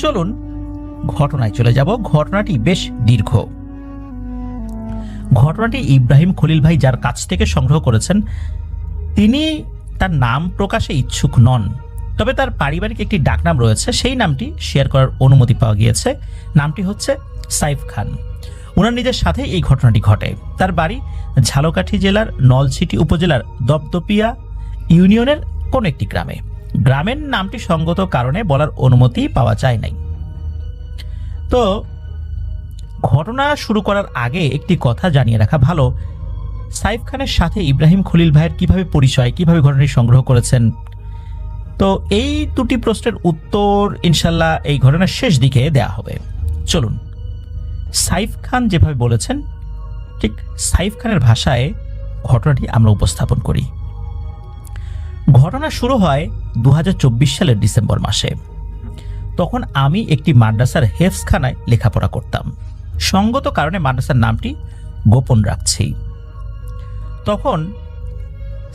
চলুন ঘটনায় চলে যাব। ঘটনাটি বেশ দীর্ঘ। ঘটনাটি ইব্রাহিম খলিল ভাই যার কাছ থেকে সংগ্রহ করেছেন, তিনি তার নাম প্রকাশে ইচ্ছুক নন, তবে তার পারিবারিক একটি ডাকনাম রয়েছে, সেই নামটি শেয়ার করার অনুমতি পাওয়া গিয়েছে। নামটি হচ্ছে সাইফ খান। ওনার নিজের সাথে এই ঘটনাটি ঘটে। তার বাড়ি ঝালকাঠি জেলার নলছিটি উপজেলার দপদপিয়া ইউনিয়নের কোন একটি গ্রামে। গ্রামের নামটি সঙ্গত কারণে বলার অনুমতি পাওয়া যায় নাই। তো ঘটনা শুরু করার আগে একটি কথা জানিয়ে রাখা ভালো, সাইফ খানের সাথে ইব্রাহিম খলিল ভাইয়ের কিভাবে পরিচয়, কিভাবে ঘটনাটি সংগ্রহ করেছেন। তো এই দুটি প্রশ্নের উত্তর ইনশাল্লাহ এই ঘটনার শেষ দিকে দেয়া হবে। চলুন, সাইফ খান যেভাবে বলেছেন ঠিক সাইফ খানের ভাষায় ঘটনাটি আমরা উপস্থাপন করি। ঘটনা শুরু হয় 2024 সালের ডিসেম্বর মাসে। তখন আমি একটি মাদ্রাসার হেফজখানায় লেখাপড়া করতাম। সঙ্গত কারণে মাদ্রাসার নামটি গোপন রাখছি। তখন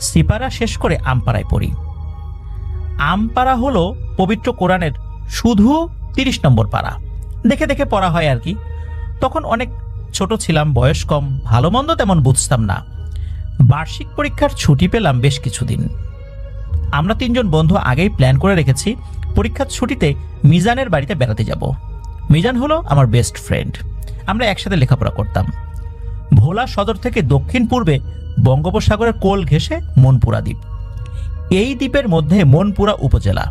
সিপারা শেষ করে আমপাড়ায় পড়ি। আমপাড়া হলো পবিত্র কোরআনের শুধু 30 নম্বর পাড়া। দেখে দেখে পড়া হয় আর কি। তখন অনেক ছোট ছিলাম, বয়স কম, ভালো মন্দ তেমন বুঝতাম না। বার্ষিক পরীক্ষার ছুটি পেলাম বেশ কিছুদিন। আমরা 3 জন বন্ধু আগেই প্ল্যান করে রেখেছি পরীক্ষার ছুটিতে মিজানের বাড়িতে বেড়াতে যাব। মিজান হলো আমার বেস্ট ফ্রেন্ড। আমরা একসাথে লেখাপড়া করতাম। ভোলা সদর থেকে দক্ষিণ পূর্বে বঙ্গোপসাগরের কোল ঘেঁষে মনপুরা দ্বীপ। এই দ্বীপের মধ্যে মনপুরা উপজেলা।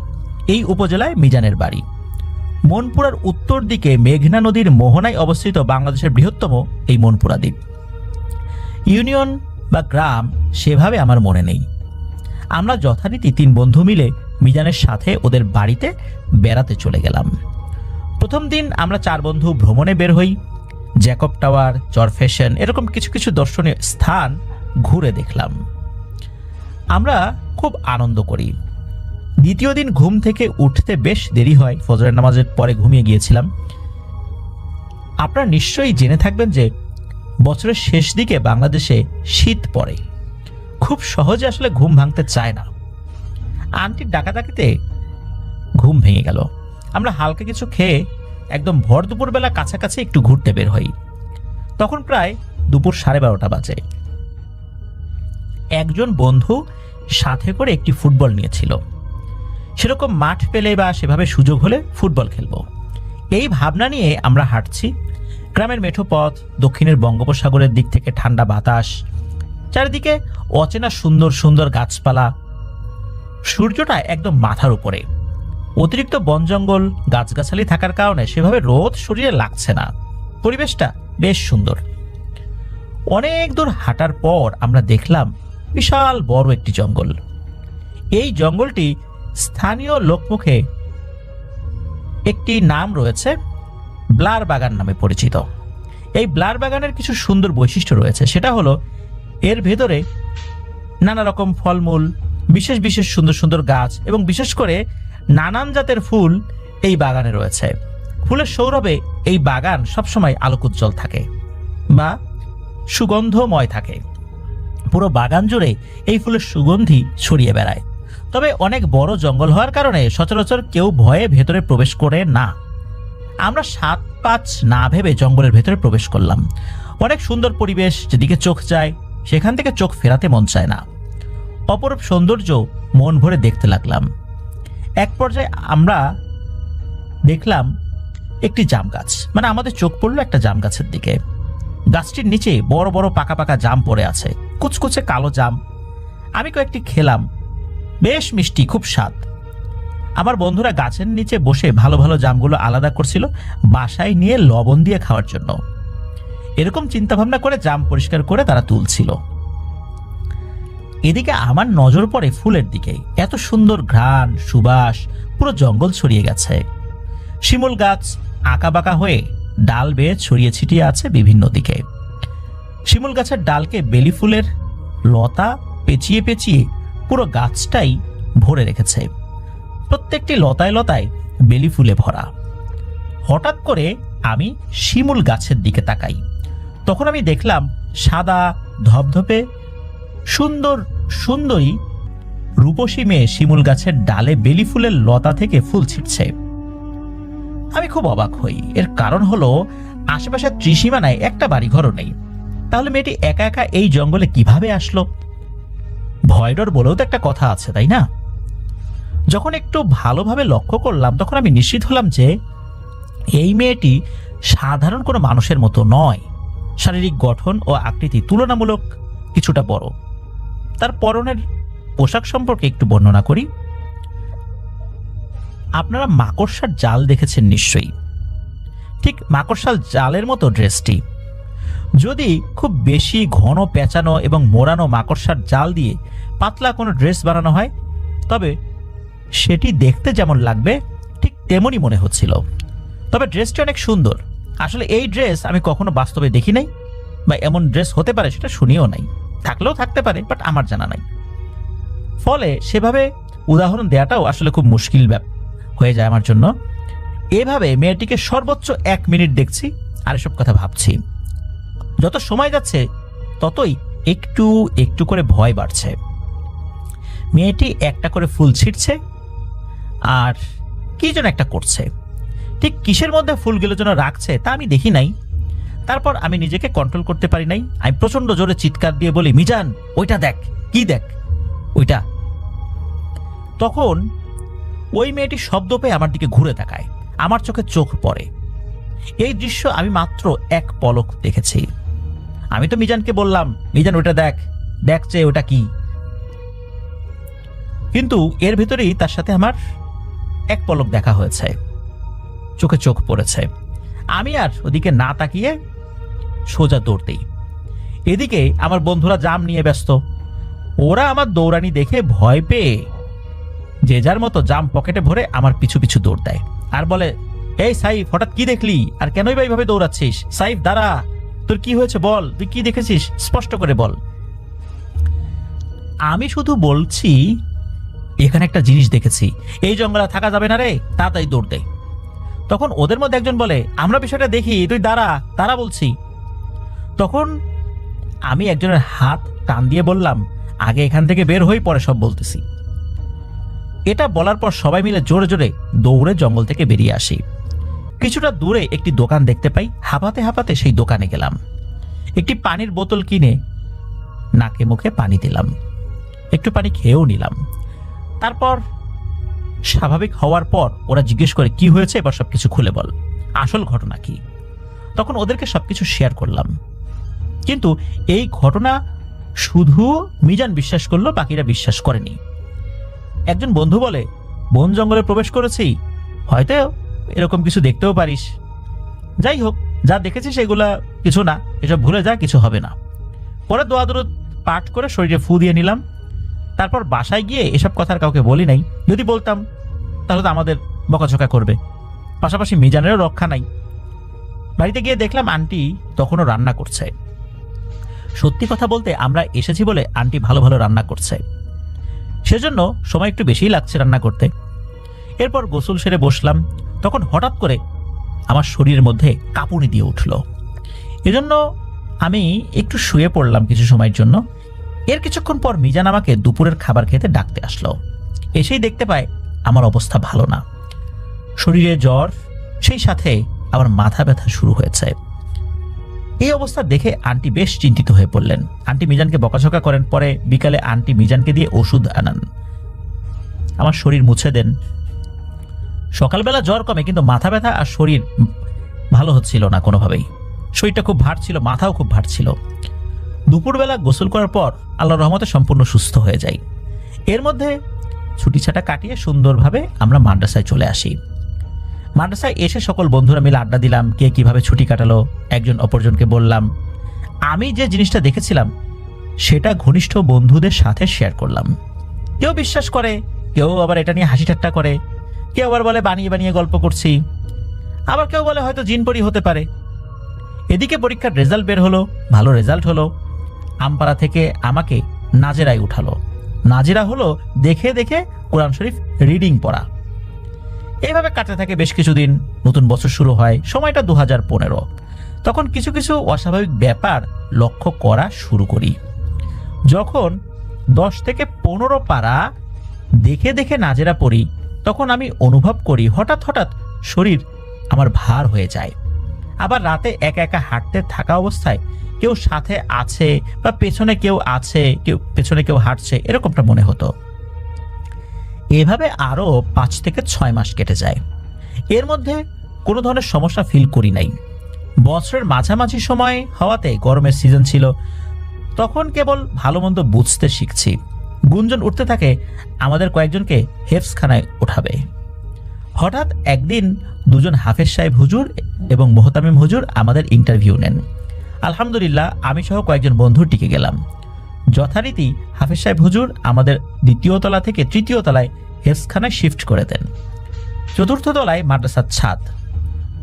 এই উপজেলায় মিজানের বাড়ি। মনপুরার উত্তর দিকে মেঘনা নদীর মোহনায় অবস্থিত বাংলাদেশের বৃহত্তম এই মনপুরা দ্বীপ। ইউনিয়ন বা গ্রাম সেভাবে আমার মনে নেই। আমরা যথারীতি 3 বন্ধু মিলে মিজানের সাথে ওদের বাড়িতে বেড়াতে চলে গেলাম। প্রথম দিন আমরা 4 বন্ধু ভ্রমণে বের হই। জ্যাকব টাওয়ার, চরফ্যাশন, এরকম কিছু কিছু দর্শনীয় স্থান ঘুরে দেখলাম। আমরা খুব আনন্দ করি। দ্বিতীয় দিন ঘুম থেকে উঠতে বেশ দেরি হয়, ফজরের নামাজের পরে ঘুমিয়ে গিয়েছিলাম। আপনারা নিশ্চয়ই জেনে থাকবেন যে বছরের শেষ দিকে বাংলাদেশে শীত পড়ে। খুব সহজে আসলে ঘুম ভাঙতে চায় না। আন্টির ডাকাডাকিতে ঘুম ভেঙে গেল। আমরা হালকা কিছু খেয়ে একদম ভর দুপুরবেলা কাছাকাছি একটু ঘুরতে বের হই। তখন প্রায় দুপুর 12:30 বাজে। একজন বন্ধু সাথে করে একটি ফুটবল নিয়েছিল। সেরকম মাঠ পেলে বা সেভাবে সুযোগ হলে ফুটবল খেলবো, এই ভাবনা নিয়ে আমরা হাঁটছি। গ্রামের মেঠো পথ, দক্ষিণের বঙ্গোপসাগরের দিক থেকে ঠান্ডা বাতাস, চারিদিকে অচেনা সুন্দর সুন্দর গাছপালা। সূর্যটা একদম মাথার উপরে। অতিরিক্ত বন জঙ্গল, গাছগাছালি থাকার কারণে সেভাবে রোদ শরীরে লাগছে না। পরিবেশটা বেশ সুন্দর। অনেক দূর হাঁটার পর আমরা দেখলাম বিশাল বড় একটি জঙ্গল। এই জঙ্গলটি স্থানীয় লোকমুখে একটি নাম রয়েছে, ব্লার বাগান নামে পরিচিত। এই ব্লার বাগানের কিছু সুন্দর বৈশিষ্ট্য রয়েছে। সেটা হলো এর ভেতরে নানা রকম ফলমূল, বিশেষ বিশেষ সুন্দর সুন্দর গাছ এবং বিশেষ করে নানান জাতের ফুল এই বাগানে রয়েছে। ফুলের সৌরভে এই বাগান সবসময় আলোকোজ্জ্বল থাকে বা সুগন্ধময় থাকে। পুরো বাগান জুড়ে এই ফুলের সুগন্ধি ছড়িয়ে বেড়ায়। তবে অনেক বড় জঙ্গল হওয়ার কারণে সচরাচর কেউ ভয়ে ভেতরে প্রবেশ করে না। আমরা 7-5 না ভেবে জঙ্গলের ভেতরে প্রবেশ করলাম। অনেক সুন্দর পরিবেশ, যেদিকে চোখ যায় সেখান থেকে চোখ ফেরাতে মন চায় না। অপরূপ সৌন্দর্য মন ভরে দেখতে লাগলাম। এক পর্যায়ে আমরা দেখলাম একটি জাম গাছ, মানে আমাদের চোখ পড়লো একটা জাম গাছের দিকে। গাছটির নিচে বড় বড় পাকা পাকা জাম পড়ে আছে, কুচকুচে কালো জাম। আমি কয়েকটি খেলাম, বেশ মিষ্টি, খুব স্বাদ। আমার বন্ধুরা গাছের নিচে বসে ভালো ভালো জামগুলো আলাদা করছিল বাসায় নিয়ে লবণ দিয়ে খাওয়ার জন্য। এরকম চিন্তা ভাবনা করে জাম পরিষ্কার করে তারা তুলছিল। এদিকে আমার নজর পড়ে ফুলের দিকে। এত সুন্দর ঘ্রাণ, সুবাস, পুরো জঙ্গল ছড়িয়ে গেছে। শিমুল গাছ আঁকা বাঁকা হয়ে ডাল বেয়ে ছড়িয়ে ছিটিয়ে আছে বিভিন্ন দিকে। শিমুল গাছের ডালকে বেলি ফুলের লতা পেঁচিয়ে পেঁচিয়ে পুরো গাছটাই ভরে রেখেছে। প্রত্যেকটি লতায় লতায় বেলি ফুলে ভরা। হঠাৎ করে আমি শিমুল গাছের দিকে তাকাই। তখন আমি দেখলাম সাদা ধপধপে সুন্দর সুন্দরী রূপসী মেয়ে শিমুল গাছের ডালে বেলি ফুলের লতা থেকে ফুল ছিটছে। আমি খুব অবাক হই। এর কারণ হলো আশেপাশে ত্রিসীমানায় একটা বাড়িঘরও নেই। তাহলে মেয়েটি একা একা এই জঙ্গলে কিভাবে আসলো? ভয় ডর বলেও তো একটা কথা আছে, তাই না? যখন একটু ভালোভাবে লক্ষ্য করলাম তখন আমি নিশ্চিত হলাম যে এই মেয়েটি সাধারণ কোনো মানুষের মতো নয়। শারীরিক গঠন ও আকৃতি তুলনামূলক কিছুটা বড়। তার পরনের পোশাক সম্পর্কে একটু বর্ণনা করি। আপনারা মাকড়সার জাল দেখেছেন নিশ্চয়ই, ঠিক মাকড়সার জালের মতো ড্রেসটি। যদি খুব বেশি ঘন পেঁচানো এবং মোড়ানো মাকড়সার জাল দিয়ে পাতলা কোনো ড্রেস বানানো হয় তবে সেটি দেখতে যেমন লাগবে ঠিক তেমনই মনে হচ্ছিল। তবে ড্রেসটি অনেক সুন্দর। আসলে এই ড্রেস আমি কখনো বাস্তবে দেখি নাই, বা এমন ড্রেস হতে পারে সেটা শুনিও নাই। থাকলেও থাকতে পারে, বাট আমার জানা নাই। ফলে সেভাবে উদাহরণ দেওয়াটাও আসলে খুব মুশকিল হয়ে যায় আমার জন্য। এভাবে মেয়েটিকে সর্বোচ্চ 1 মিনিট দেখছি আর এসব কথা ভাবছি। যত সময় যাচ্ছে ততই একটু একটু করে ভয় বাড়ছে। মেয়েটি একটা করে ফুল ছিঁড়ছে আর কি যেন একটা করছে। ঠিক কিসের মধ্যে ফুলগুলো যেন রাখছে তা আমি দেখি নাই। তারপর আমি নিজেকে কন্ট্রোল করতে পারি নাই। আমি প্রচন্ড জোরে চিৎকার দিয়ে বলি, মিজান ওইটা দেখ, কি দেখ ওইটা। তখন ওই মেয়েটি শব্দ পেয়ে আমার দিকে ঘুরে তাকায়। আমার চোখে চোখ পড়ে। এই দৃশ্য আমি মাত্র 1 পলক দেখেছি। আমি তো মিজানকে বললাম, মিজান ওটা দেখ, দেখছে ওটা কি। কিন্তু এর ভিতরেই তার সাথে আমার 1 পলক দেখা হয়েছে, চোখে চোখ পড়েছে। আমি আর ওদিকে না তাকিয়ে সোজা দৌড়তেই। এদিকে আমার বন্ধুরা জাম নিয়ে ব্যস্ত। ওরা আমার দৌড়ানি দেখে ভয় পেয়ে যে যার মতো জাম পকেটে ভরে আমার পিছু পিছু দৌড় দেয় আর বলে, এই সাইফ হঠাৎ কি দেখলি, আর কেনই বা এইভাবে দৌড়াচ্ছিস? সাইফ দাঁড়া, তোর কি হয়েছে বল, তুই কি দেখেছিস স্পষ্ট করে বল। আমি শুধু বলছি, এখানে একটা জিনিস দেখেছি, এই জঙ্গলে থাকা যাবে না রে, তাড়াতাড়ি দৌড় দে। তখন ওদের মধ্যে একজন বলে, আমরা বিষয়টা দেখি, তুই দাঁড়া দাঁড়া বলছি। তখন আমি একজনের হাত টান দিয়ে বললাম, আগে এখান থেকে বের হই, পরে সব বলতেছি। এটা বলার পর সবাই মিলে জোরে জোরে দৌড়ে জঙ্গল থেকে বেরিয়ে আসি। কিছুটা দূরে একটি দোকান দেখতে পাই। হাঁপাতে হাঁপাতে সেই দোকানে গেলাম। একটি পানির বোতল কিনে নাকে মুখে পানি দিলাম, একটু পানি খেয়েও নিলাম। তারপর স্বাভাবিক হওয়ার পর ওরা জিজ্ঞেস করে, কি হয়েছে, এবার সবকিছু খুলে বল, আসল ঘটনা কি। তখন ওদেরকে সবকিছু শেয়ার করলাম। কিন্তু এই ঘটনা শুধু মিজান বিশ্বাস করলো, বাকিরা বিশ্বাস করেনি। একজন বন্ধু বলে, বন জঙ্গলে প্রবেশ করেছি, হয়তো এরকম কিছু দেখতেও পারিস। যাই হোক, যা দেখেছি সেগুলা কিছু না, এসব ভুলে যা, কিছু হবে না। পরে দোয়া দরুদ পাঠ করে শরীরে ফু দিয়ে নিলাম। তারপর বাসায় গিয়ে এসব কথার কাউকে বলি নাই। যদি বলতাম তাহলে তো আমাদের বকাঝকা করবে, পাশাপাশি মিজানেরও রক্ষা নাই। বাড়িতে গিয়ে দেখলাম আন্টি তখনও রান্না করছে। সত্যি কথা বলতে আমরা এসেছি বলে আন্টি ভালো ভালো রান্না করছে, সেজন্য সময় একটু বেশিই লাগছে রান্না করতে। এরপর গোসল সেরে বসলাম। তখন হঠাৎ করে আমার শরীরের মধ্যে কাঁপুনি দিয়ে উঠল। এজন্য আমি একটু শুয়ে পড়লাম কিছু সময়ের জন্য। এর কিছুক্ষণ পর মিজান আমাকে দুপুরের খাবার খেতে ডাকতে আসলো। এসেই দেখতে পায় আমার অবস্থা ভালো না, শরীরে জ্বর, সেই সাথে আমার মাথা ব্যথা শুরু হয়েছে। এই অবস্থা দেখে আন্টি বেশ চিন্তিত হয়ে পড়লেন। আন্টি মিজানকে বকাঝকা করেন। পরে বিকালে আন্টি মিজানকে দিয়ে ওষুধ আনান, আমার শরীর মুছে দেন। সকালবেলা জ্বর কমে, কিন্তু মাথা ব্যথা আর শরীর ভালো হচ্ছিল না কোনোভাবেই। শরীরটা খুব ভার ছিল, মাথাও খুব ভার ছিল। দুপুরবেলা গোসল করার পর আল্লাহর রহমতে সম্পূর্ণ সুস্থ হয়ে যাই। এর মধ্যে ছুটি ছাটা কাটিয়ে সুন্দরভাবে আমরা মাদ্রাসায় চলে আসি। মাদ্রাসায় এসে সকল বন্ধুরা মিলে আড্ডা দিলাম, কে কিভাবে ছুটি কাটালো একজন অপরজনকে বললাম। আমি যে জিনিসটা দেখেছিলাম সেটা ঘনিষ্ঠ বন্ধুদের সাথে শেয়ার করলাম। কেউ বিশ্বাস করে, কেউ আবার এটা নিয়ে হাসি ঠাট্টা করে, কেউ আবার বলে বানিয়ে বানিয়ে গল্প করছি, আবার কেউ বলে হয়তো জিনপরি হতে পারে। এদিকে পরীক্ষার রেজাল্ট বের হলো, ভালো রেজাল্ট হলো। আমপাড়া থেকে আমাকে নাজেরায় উঠালো। নাজেরা হলো দেখে দেখে কোরআন শরীফ রিডিং পড়া। এইভাবে কাটতে থাকে বেশ কিছুদিন। নতুন বছর শুরু হয়, সময়টা 2015। তখন কিছু কিছু অস্বাভাবিক ব্যাপার লক্ষ্য করা শুরু করি। যখন 10 থেকে 15 পারা দেখে দেখে নাজেরা পড়ি, তখন আমি অনুভব করি হঠাৎ হঠাৎ শরীর আমার ভার হয়ে যায়। আবার রাতে একা একা হাঁটতে থাকা অবস্থায় কেউ সাথে আছে বা পেছনে কেউ আছে, পেছনে কেউ হাঁটছে, এরকমটা মনে হতো। এভাবে আরো 5 থেকে 6 মাস কেটে যায়। এর মধ্যে কোনো ধরনের সমস্যা ফিল করি নাই। বছরের মাঝামাঝি সময় হওয়াতে গরমের সিজন ছিল, তখন কেবল ভালো মন্দ বুঝতে শিখছি। গুঞ্জন উঠতে থাকে আমাদের কয়েকজনকে হেফজখানায় উঠাবে। হঠাৎ একদিন দুজন হাফেজ সাহেব হুজুর এবং মোহতামিম হুজুর আমাদের ইন্টারভিউ নেন। আলহামদুলিল্লাহ আমি সহ কয়েকজন বন্ধু টিকে গেলাম। যথারীতি হাফেজ সাহেব হুজুর আমাদের 2য় তলা থেকে 3য় তলায় হেফজখানায় শিফট করে দেন। 4র্থ তলায় মাদ্রাসার ছাদ।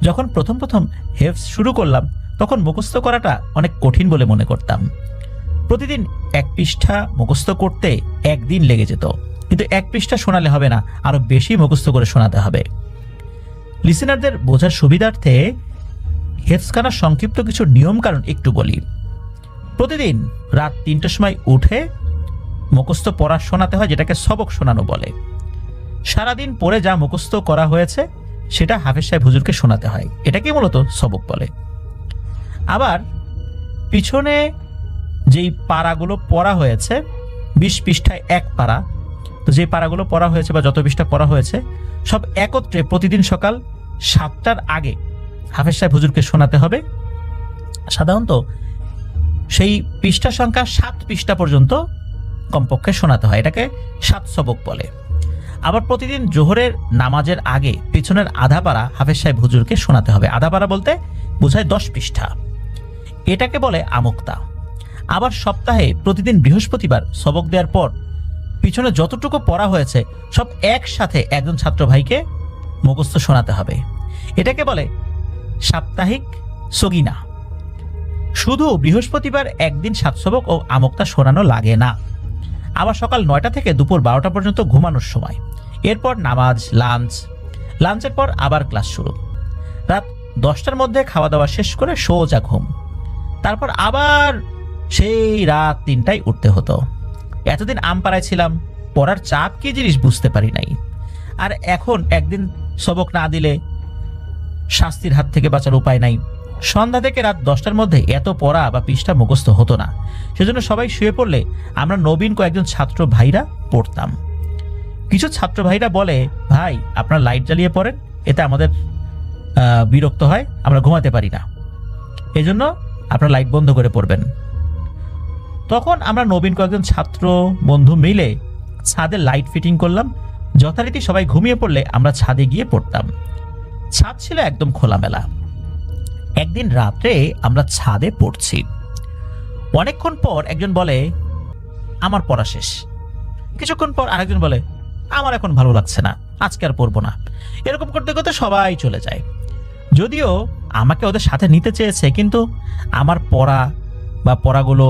যখন প্রথম হেফজ শুরু করলাম তখন মুখস্থ করাটা অনেক কঠিন বলে মনে করতাম। প্রতিদিন 1 পৃষ্ঠা মুখস্থ করতে 1 দিন লেগে যেত, কিন্তু 1 পৃষ্ঠা শোনালে হবে না, আরো বেশি মুখস্থ করে শোনাতে হবে। লিসেনারদের বোঝার সুবিধার্থে হেফজখানার সংক্ষিপ্ত কিছু নিয়ম কারণ একটু বলি। প্রতিদিন রাত 3টার সময় উঠে মুখস্থ পড়া শোনাতে হয়, যেটাকে সবক শোনানো বলে। সারাদিন পরে যা মুখস্থ করা হয়েছে সেটা হাফেজ সাহেব হুজুরকে শোনাতে হয়, এটাকে মূলত সবক বলে। আবার পিছনে যেই পারাগুলো পড়া হয়েছে 20 পৃষ্ঠায় 1 পারা, তো যে পারাগুলো পড়া হয়েছে বা যত পৃষ্ঠা পড়া হয়েছে সব একত্রে প্রতিদিন সকাল 7টার আগে হাফেজ সাহেব হুজুরকে শোনাতে হবে। সাধারণত সেই পৃষ্ঠা সংখ্যা 7 পৃষ্ঠা পর্যন্ত কমপক্ষে শোনাতে হয়, এটাকে 7 সবক বলে। আবার প্রতিদিন জোহরের নামাজের আগে পিছনের আধা পারা হাফেজ সাহেব হুজুরকে শোনাতে হবে। আধা পারা বলতে বোঝায় 10 পৃষ্ঠা, এটাকে বলে আমুক্তা। আবার সপ্তাহে প্রতিদিন বৃহস্পতিবার সবক দেওয়ার পর পিছনে যতটুকু পড়া হয়েছে সব একসাথে একজন ছাত্র ভাইকে মুখস্থ শোনাতে হবে, এটাকে বলে সাপ্তাহিক সগিনা। শুধু বৃহস্পতিবার একদিন 7 সবক ও আমুক্তা শোনানো লাগে না। আবার সকাল 9টা থেকে দুপুর 12টা পর্যন্ত ঘুমানোর সময়, এরপর নামাজ, লাঞ্চের পর আবার ক্লাস শুরু। রাত 10টার মধ্যে খাওয়া দাওয়া শেষ করে সোজা ঘুম, তারপর আবার সেই রাত 3টায় উঠতে হতো। এতদিন আমপাড়ায় ছিলাম, পড়ার চাপ কি জিনিস বুঝতে পারি নাই। আর এখন একদিন সবক না দিলে শাস্তির হাত থেকে বাঁচার উপায় নাই। সন্ধ্যা থেকে রাত 10টার মধ্যে এত পড়া বা পৃষ্ঠা মুখস্থ হতো না, সেজন্য সবাই শুয়ে পড়লে আমরা নবীন কয়েকজন ছাত্র ভাইরা পড়তাম। কিছু ছাত্র ভাইরা বলে, ভাই আপনার লাইট জ্বালিয়ে পড়েন, এতে আমাদের বিরক্ত হয়, আমরা ঘুমাতে পারি না, এজন্য আপনার লাইট বন্ধ করে পড়বেন। তখন আমরা নবীন কয়েকজন ছাত্র বন্ধু মিলে ছাদে লাইট ফিটিং করলাম। যথারীতি সবাই ঘুমিয়ে পড়লে আমরা ছাদে গিয়ে পড়তাম। ছাদ ছিল একদম খোলামেলা। একদিন রাত্রে আমরা ছাদে পড়ছি, অনেকক্ষণ পর একজন বলে আমার পড়া শেষ। কিছুক্ষণ পর আরেকজন বলে আমার এখন ভালো লাগছে না, আজকে আর পড়বো না। এরকম করতে করতে সবাই চলে যায়। যদিও আমাকে ওদের সাথে নিতে চেয়েছে, কিন্তু আমার পড়া বা পড়াগুলো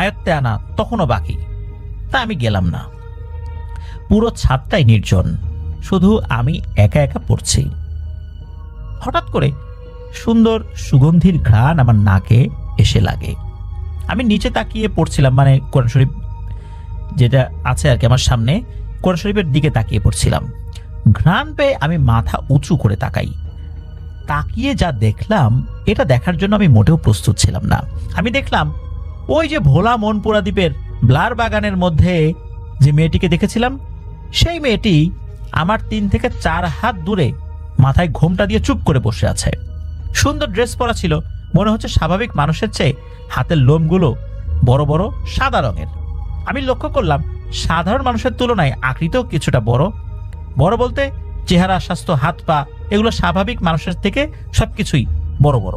আয়ত্তে আনা তখনও বাকি, তা আমি গেলাম না। পুরো ছাদটাই নির্জন, শুধু আমি একা একা পড়ছি। হঠাৎ করে সুন্দর সুগন্ধির ঘ্রাণ আমার নাকে এসে লাগে। আমি নিচে তাকিয়ে পড়ছিলাম, মানে কোরআন শরীফ যেটা আছে আর কি আমার সামনে, কোরআন শরীফের দিকে তাকিয়ে পড়ছিলাম। ঘ্রাণ পেয়ে আমি মাথা উঁচু করে তাকিয়ে যা দেখলাম, এটা দেখার জন্য আমি মোটেও প্রস্তুত ছিলাম না। আমি দেখলাম ওই যে ভোলা মনপুরা দ্বীপের ব্লার বাগানের মধ্যে যে মেয়েটিকে দেখেছিলাম, সেই মেয়েটি আমার 3 থেকে 4 হাত দূরে মাথায় ঘোমটা দিয়ে চুপ করে বসে আছে। সুন্দর ড্রেস পরা ছিল, মনে হচ্ছে স্বাভাবিক মানুষের চেয়ে হাতের লোমগুলো বড় বড় সাদা রঙের। আমি লক্ষ্য করলাম সাধারণ মানুষের তুলনায় আকৃতিও কিছুটা বড়। বড় বলতে চেহারা, স্বাস্থ্য, হাত পা এগুলো স্বাভাবিক মানুষের থেকে সবকিছুই বড় বড়।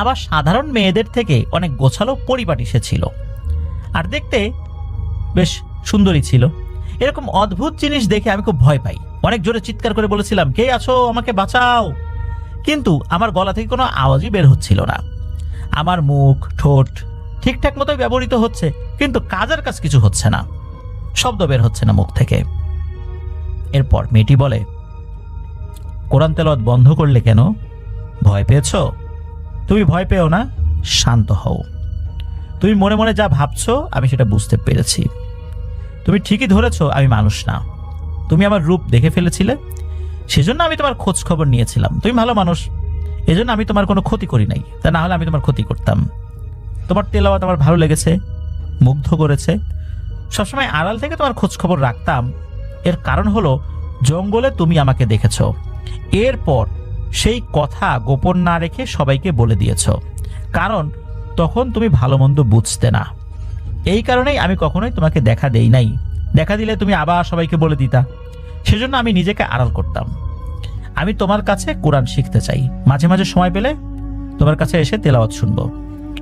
আবার সাধারণ মেয়েদের থেকে অনেক গোছালো পরিপাটি সে ছিল, আর দেখতে বেশ সুন্দরী ছিল। এরকম অদ্ভুত জিনিস দেখে আমি খুব ভয় পাই। অনেক জোরে চিৎকার করে বলেছিলাম, কে আছো, আমাকে বাঁচাও। কিন্তু আমার গলা থেকে কোনো আওয়াজই বের হচ্ছিল না। আমার মুখ, ঠোঁট ঠিকঠাক মতোই ব্যবহৃত হচ্ছে, কিন্তু কাজের কাজ কিছু হচ্ছে না, শব্দ বের হচ্ছে না মুখ থেকে। এরপর মেয়েটি বলে, কোরআন তেলাওয়াত বন্ধ করলে কেন? ভয় পেয়েছো? তুমি ভয় পেও না, শান্ত হও। তুমি মনে মনে যা ভাবছো আমি সেটা বুঝতে পেরেছি। তুমি ঠিকই ধরেছো, আমি মানুষ না। তুমি আমার রূপ দেখে ফেলেছিলে, সেজন্য আমি তোমার খোঁজ খবর নিয়েছিলাম। তুমি ভালো মানুষ, এজন্য আমি তোমার কোনো ক্ষতি করি নাই, তা না হলে আমি তোমার ক্ষতি করতাম। তোমার তেলাওয়াত আমার ভালো লেগেছে, মুগ্ধ করেছে। সবসময় আড়াল থেকে তোমার খোঁজ খবর রাখতাম। এর কারণ হলো জঙ্গলে তুমি আমাকে দেখেছ, এরপর সেই কথা গোপন না রেখে সবাইকে বলে দিয়েছ, কারণ তখন তুমি ভালো মন্দ বুঝতে না। এই কারণেই আমি কখনোই তোমাকে দেখা দেই নাই। দেখা দিলে তুমি আবার সবাইকে বলে দিতা, সেজন্য আমি নিজেকে আড়াল করতাম। আমি তোমার কাছে কোরআন শিখতে চাই, মাঝে মাঝে সময় পেলে তোমার কাছে এসে তেলাওয়াত শুনবো।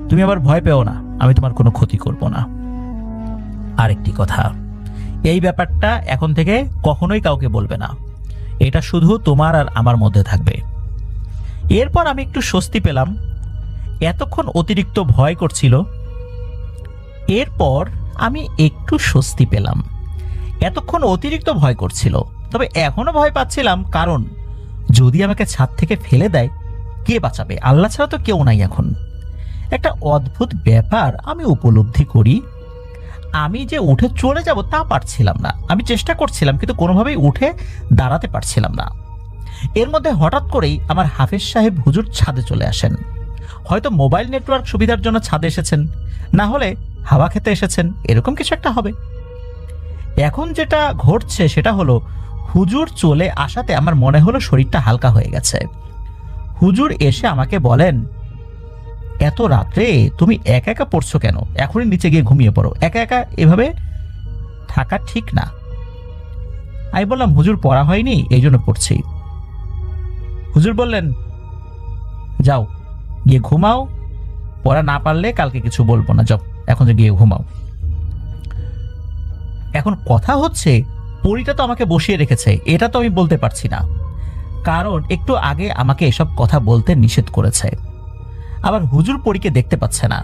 তুমি আবার ভয় পেও না, আমি তোমার কোনো ক্ষতি করব না। আরেকটি কথা, এই ব্যাপারটা এখন থেকে কখনোই কাউকে বলবে না, এটা শুধু তোমার আর আমার মধ্যে থাকবে। এরপর আমি একটু স্বস্তি পেলাম। এতক্ষণ অতিরিক্ত ভয় করছিল, এতক্ষণ অতিরিক্ত ভয় করছিল, তবে এখনো ভয় পাচ্ছিলাম, কারণ যদি আমাকে ছাদ থেকে ফেলে দেয় কে বাঁচাবে? আল্লাহ ছাড়া তো কেউ নাই। এখন একটা অদ্ভুত ব্যাপার আমি উপলব্ধি করি, আমি যে উঠে চলে যাব তা পারছিলাম না। আমি চেষ্টা করছিলাম কিন্তু কোনোভাবেই উঠে দাঁড়াতে পারছিলাম না। এর মধ্যে হঠাৎ করেই আমার হাফেজ সাহেব হুজুর ছাদে চলে আসেন। হয়তো মোবাইল নেটওয়ার্ক সুবিধার জন্য ছাদে এসেছেন, না হলে হাওয়া খেতে এসেছেন, এরকম কিছু একটা হবে। এখন যেটা ঘটছে সেটা হলো, হুজুর চলে আসাতে আমার মনে হলো শরীরটা হালকা হয়ে গেছে। হুজুর এসে আমাকে বলেন, এত রাত্রে তুমি একা একা পড়ছো কেন? এখনই নিচে গিয়ে ঘুমিয়ে পড়ো, একা একা এভাবে থাকা ঠিক না। আমি বললাম, হুজুর পড়া হয়নি, এই জন্য পড়ছি। হুজুর বললেন, যাও গিয়ে ঘুমাও, পড়া না পারলে কালকে কিছু বলবো না, যাও এখন যে গিয়ে ঘুমাও। এখন কথা হচ্ছে, পরীটা তো আমাকে বসিয়ে রেখেছে, এটা তো আমি বলতে পারছি না, কারণ একটু আগে আমাকে এসব কথা বলতে নিষেধ করেছে। আবার হুজুর পরীকে দেখতে পাচ্ছে না,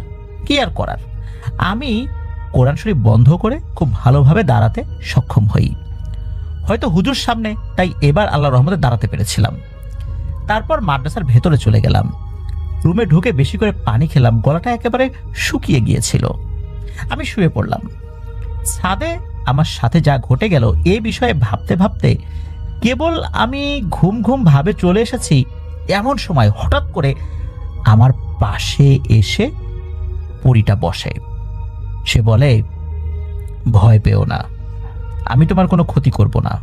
কি আর করার। আমি কোরআন শরীফ বন্ধ করে খুব ভালোভাবে দাঁড়াতে সক্ষম হই, হয়তো হুজুর সামনে, তাই এবার আল্লাহর রহমতে দাঁড়াতে পেরেছিলাম। তারপর মাদ্রাসার ভেতরে চলে গেলাম। রুমে ঢুকে বেশি করে পানি খেলাম, গলাটা একেবারে শুকিয়ে গিয়েছিল। আমি শুয়ে পড়লাম। ছাদে আমার সাথে যা ঘটে গেল এ বিষয়ে ভাবতে ভাবতে কেবল আমি ঘুম ঘুম ভাবে চলে এসেছি, এমন সময় হঠাৎ করে আমার পাশে এসে পরীটা বসে। সে বলে, ভয় পেও না, আমি তোমার কোনো ক্ষতি করব না।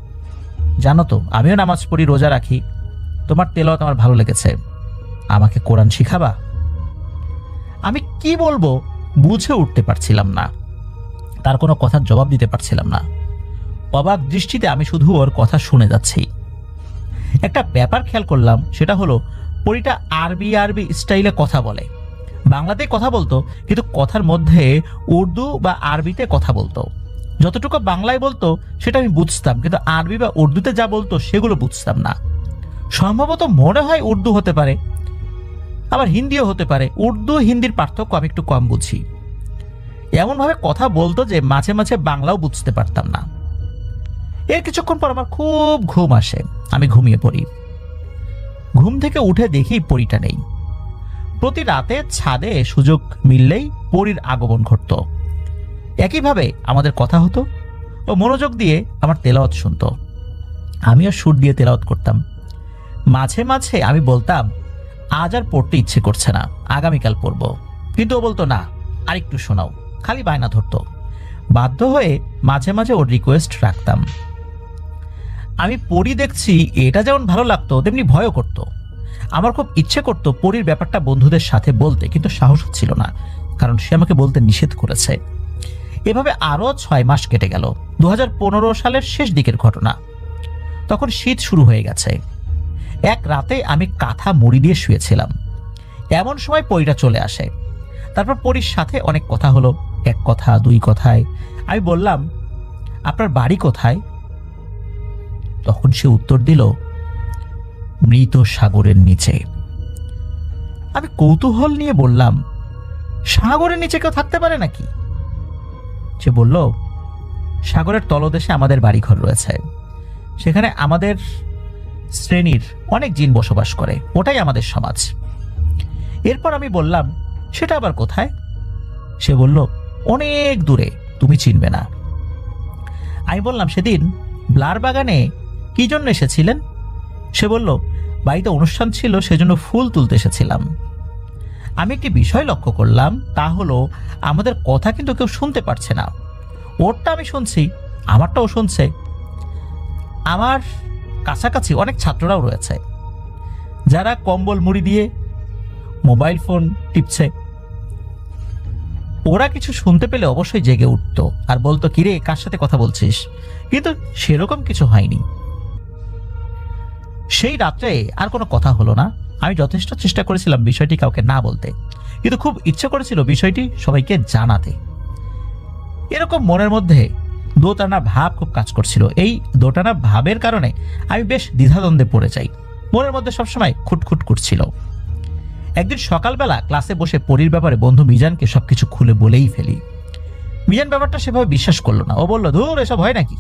জানো তো আমিও নামাজ পড়ি, রোজা রাখি, তোমার তেলাওয়াত আমার ভালো লেগেছে, আমাকে কোরআন শিখাবা? আমি কি বলবো বুঝে উঠতে পারছিলাম না, তার কোনো কথার জবাব দিতে পারছিলাম না। অবাক দৃষ্টিতে আমি শুধু ওর কথা শুনে যাচ্ছি। একটা ব্যাপার খেয়াল করলাম, সেটা হলো পরীটা আরবি আরবি স্টাইলে কথা বলে। বাংলাতে কথা বলতো, কিন্তু কথার মধ্যে উর্দু বা আরবিতে কথা বলতো। যতটুকু বাংলায় বলতো সেটা আমি বুঝতাম, কিন্তু আরবি বা উর্দুতে যা বলতো সেগুলো বুঝতাম না। সম্ভবত মনে হয় উর্দু হতে পারে, আবার হিন্দিও হতে পারে। উর্দু হিন্দির পার্থক্য আমি একটু কম বুঝি। এমনভাবে কথা বলতো যে মাঝে মাঝে বাংলাও বুঝতে পারতাম না। এর কিছুক্ষণ পর আমার খুব ঘুম আসে, আমি ঘুমিয়ে পড়ি। ঘুম থেকে উঠে দেখি পরীটা নেই। প্রতি রাতে ছাদে সুযোগ মিললেই পরীর আগমন ঘটত। একইভাবে আমাদের কথা হতো, ও মনোযোগ দিয়ে আমার তেলাওয়াত শুনতো, আমিও সুর দিয়ে তেলাওয়াত করতাম। মাঝে মাঝে আমি বলতাম, আজ আর পড়তে ইচ্ছে করছে না, আগামীকাল পড়বো, কিন্তু ও বলতো, না আরেকটু শোনাও, খালি বায়না ধরতো। বাধ্য হয়ে মাঝে মাঝে ওর রিকোয়েস্ট রাখতাম। আমি পড়ি দেখছি, এটা যেমন ভালো লাগতো তেমনি ভয়ও করতো। আমার খুব ইচ্ছে করতো পরীর ব্যাপারটা বন্ধুদের সাথে বলতে, কিন্তু সাহস হচ্ছিল না, কারণ সে আমাকে বলতে নিষেধ করেছে। এভাবে আরো 6 মাস কেটে গেল। 2015 সালের শেষ দিকের ঘটনা। তখন শীত শুরু হয়ে গেছে। এক রাতে আমি কাঁথা মুড়ি দিয়ে শুয়েছিলাম, এমন সময় পরীটা চলে আসে। তারপর পরীর সাথে অনেক কথা হলো, এক কথা দুই কথায়। আমি বললাম, আপনার বাড়ি কোথায়? তখন সে উত্তর দিল, মৃত সাগরের নিচে। আমি কৌতূহল নিয়ে বললাম, সাগরের নিচে কেউ থাকতে পারে নাকি? সে বলল, সাগরের তলদেশে আমাদের বাড়িঘর রয়েছে, সেখানে আমাদের শ্রেণীর অনেক জিন বসবাস করে, ওটাই আমাদের সমাজ। এরপর আমি বললাম, সেটা আবার কোথায়? সে বলল, অনেক দূরে, তুমি চিনবে না। আমি বললাম, সেদিন ব্লার বাগানে কি জন্য এসেছিলেন? সে বলল, বাড়িতে অনুষ্ঠান ছিল, সেজন্য ফুল তুলতে এসেছিলাম। আমি একটি বিষয় লক্ষ্য করলাম, তা হলো আমাদের কথা কিন্তু কেউ শুনতে পারছে না। ওরটা আমি শুনছি, আমারটাও শুনছে। আমার কাছাকাছি অনেক ছাত্ররাও রয়েছে যারা কম্বল মুড়ি দিয়ে মোবাইল ফোন টিপছে। ওরা কিছু শুনতে পেলে অবশ্যই জেগে উঠতো আর বলতো, কিরে কার সাথে কথা বলছিস? কিন্তু সেরকম কিছু হয়নি। সেই রাত্রে আর কোনো কথা হলো না। আমি যথেষ্ট চেষ্টা করেছিলাম বিষয়টি কাউকে না বলতে, কিন্তু খুব ইচ্ছে করেছিল বিষয়টি সবাইকে জানাতে। এরকম মনের মধ্যে দোটানা ভাব খুব কাজ করছিল। এই দোটানা ভাবের কারণে আমি বেশ দ্বিধাদ্বন্দ্বে পড়ে যাই। মনের মধ্যে সবসময় খুটখুট করছিল। একদিন সকালবেলা ক্লাসে বসে পরীর ব্যাপারে বন্ধু মিজানকে সবকিছু খুলে বলেই ফেলি। মিজান ব্যাপারটা সেভাবে বিশ্বাস করলো না। ও বলল, ধুর, এসব হয় নাকি?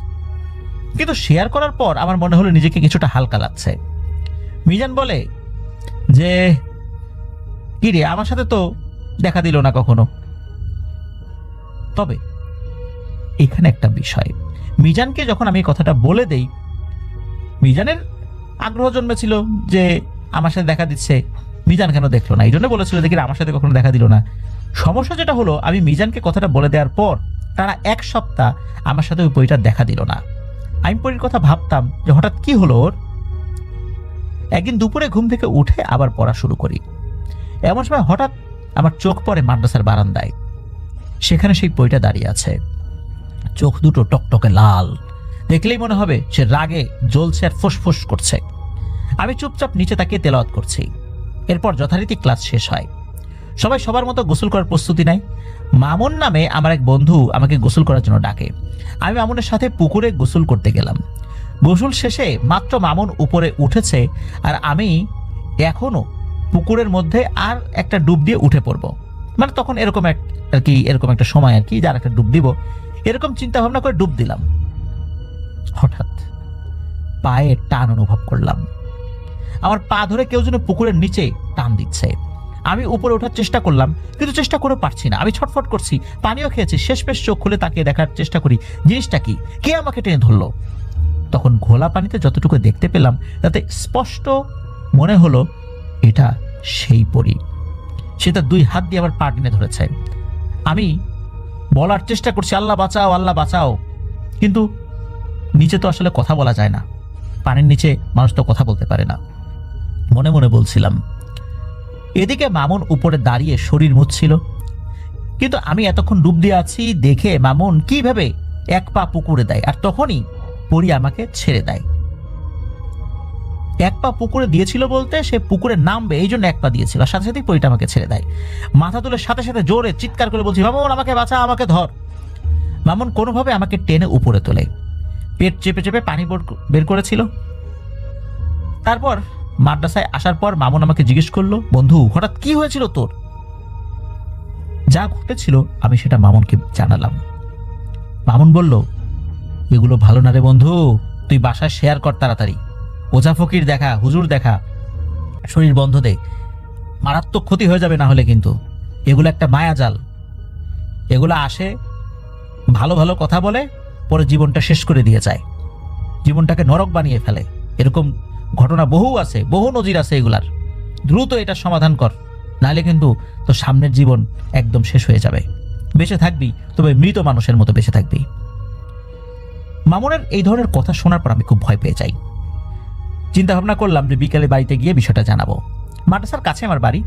কিন্তু শেয়ার করার পর আমার মনে হলো নিজেকে কিছুটা হালকা লাগছে। মিজান বলে যে, কি রে, আমার সাথে তো দেখা দিল না কখনো। তবে এখানে একটা বিষয়, মিজানকে যখন আমি কথাটা বলে দেই, মিজানের আগ্রহ জন্মেছিল যে আমার সাথে দেখা দিচ্ছে, মিজান কেন দেখলো না, এই জন্য বলেছিল দেখি আমার সাথে কখনো দেখা দিল না। সমস্যা যেটা হলো, আমি মিজানকে কথাটা বলে দেওয়ার পর তারা 1 সপ্তাহ আমার সাথে ওই বইটা দেখা দিল না। আমি পরীর কথা ভাবতাম যে হঠাৎ কি হলো ওর। একদিন দুপুরে ঘুম থেকে উঠে আবার পড়া শুরু করি। এমন সময় হঠাৎ আমার চোখ পড়ে মাদ্রাসার বারান্দায়। সেখানে সেই বইটা দাঁড়িয়ে আছে, চোখ দুটো টকটকে লাল, দেখলেই মনে হবে সে রাগে জ্বলছে আর ফুসফুস করছে। আমি চুপচাপ নিচে তাকিয়ে তেলাওয়াত করছি। এরপর যথারীতি ক্লাস শেষ হয়। সবাই সবার মতো গোসল করার প্রস্তুতি নেয়। মামুন নামে আমার এক বন্ধু আমাকে গোসল করার জন্য ডাকে। আমি মামুনের সাথে পুকুরে গোসল করতে গেলাম। গোসল শেষে মাত্র মামুন উপরে উঠেছে আর আমি এখনো পুকুরের মধ্যে আর একটা ডুব দিয়ে উঠে পড়ব। মানে তখন এরকম একটা সময় আর কি, যার একটা ডুব দিব, এরকম চিন্তা ভাবনা করে ডুব দিলাম। হঠাৎ পায়ে টান অনুভব করলাম। আমার পা ধরে কেউ যেন পুকুরের নিচে টান দিচ্ছে। আমি উপরে ওঠার চেষ্টা করলাম, কিন্তু চেষ্টা করে পারছি না। আমি ছটফট করছি, পানিও খেয়েছি। শেষমেশ চোখ খুলে তাকিয়ে দেখার চেষ্টা করি জিনিসটা কি, কে আমাকে টেনে ধরলো। তখন ঘোলা পানিতে যতটুকু দেখতে পেলাম তাতে স্পষ্ট মনে হলো এটা সেই পরী। সে তার 2 হাত দিয়ে আমার পা টেনে ধরেছে। আমি বলার চেষ্টা করছি, আল্লাহ বাঁচাও, আল্লাহ বাঁচাও, কিন্তু নিচে তো আসলে কথা বলা যায় না। পানির নিচে মানুষ তো কথা বলতে পারে না। মনে মনে বলছিলাম। এদিকে মামুন উপরে দাঁড়িয়ে শরীর মুছছিল, কিন্তু আমি এতক্ষণ ডুব দিয়ে আছি দেখে মামুন কিভাবে 1 পা পুকুরে দেয়, আর তখনই পরী আমাকে ছেড়ে দেয়। 1 পা পুকুরে দিয়েছিল বলতে সে পুকুরে নামবে এই জন্য 1 পা দিয়েছিল, আর সাথে সাথেই পরীটা আমাকে ছেড়ে দেয়। মাথা তুলে সাথে সাথে জোরে চিৎকার করে বলছি, মামুন আমাকে বাঁচা, আমাকে ধর। মামুন কোনোভাবে আমাকে টেনে উপরে তোলে, পেট চেপে চেপে পানি বের করেছিল। তারপর মাদ্রাসায় আসার পর মামুন আমাকে জিজ্ঞেস করলো, বন্ধু হঠাৎ কি হয়েছিল তোর? যা ঘটেছিল আমি সেটা মামুনকে জানালাম। মামুন বলল, এগুলো ভালো না রে বন্ধু, তুই বাসায় শেয়ার কর তাড়াতাড়ি। ওঝা ফকির দেখা, হুজুর দেখা, শরীর বন্ধ দে, মারাত্মক ক্ষতি হয়ে যাবে না হলে। কিন্তু এগুলো একটা মায়াজাল। এগুলো আসে, ভালো ভালো কথা বলে, পরে জীবনটা শেষ করে দিয়ে যায়, জীবনটাকে নরক বানিয়ে ফেলে। এরকম ঘটনা বহু আছে, বহু নজির আছে এগুলার। দ্রুত এটা সমাধান কর, নাহলে কিন্তু তোর সামনের জীবন একদম শেষ হয়ে যাবে। বেঁচে থাকবি তবে মৃত মানুষের মতো বেঁচে থাকবি। মামুনের এই ধরনের কথা শোনার পর আমি খুব ভয় পেয়ে যাই। চিন্তা ভাবনা করলাম যে বিকেলে বাড়িতে গিয়ে বিষয়টা জানাবো। মাদ্রাসার কাছে আমার বাড়ি।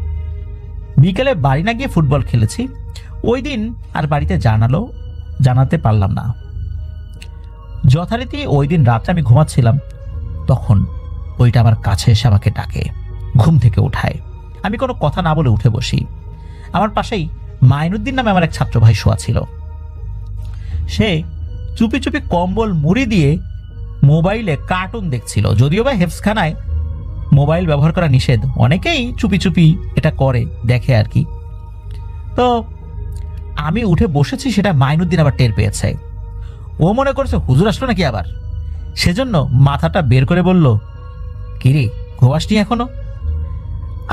বিকেলে বাড়ি না গিয়ে ফুটবল খেলেছি। ওই দিন আর বাড়িতে জানাতে পারলাম না। যথারীতি ওই দিন রাত্রে আমি ঘুমাচ্ছিলাম, তখন ওইটা আমার কাছে এসে আমাকে ডাকে, ঘুম থেকে উঠায়। আমি কোনো কথা না বলে উঠে বসি। আমার পাশেই মাইনুদ্দিন নামে আমার এক ছাত্র ভাই শোয়া ছিল। সে চুপি চুপি কম্বল মুড়ি দিয়ে মোবাইলে কার্টুন দেখছিল। যদিও বা হেফজখানায় মোবাইল ব্যবহার করা নিষেধ, অনেকেই চুপি চুপি এটা করে, দেখে আর কি। তো আমি উঠে বসেছি, সেটা মাইনুদ্দিন আবার টের পেয়েছে। ও মনে করছে হুজুর আসলো নাকি আবার, সেজন্য মাথাটা বের করে বলল, কিরে ঘুমাসনি এখনো?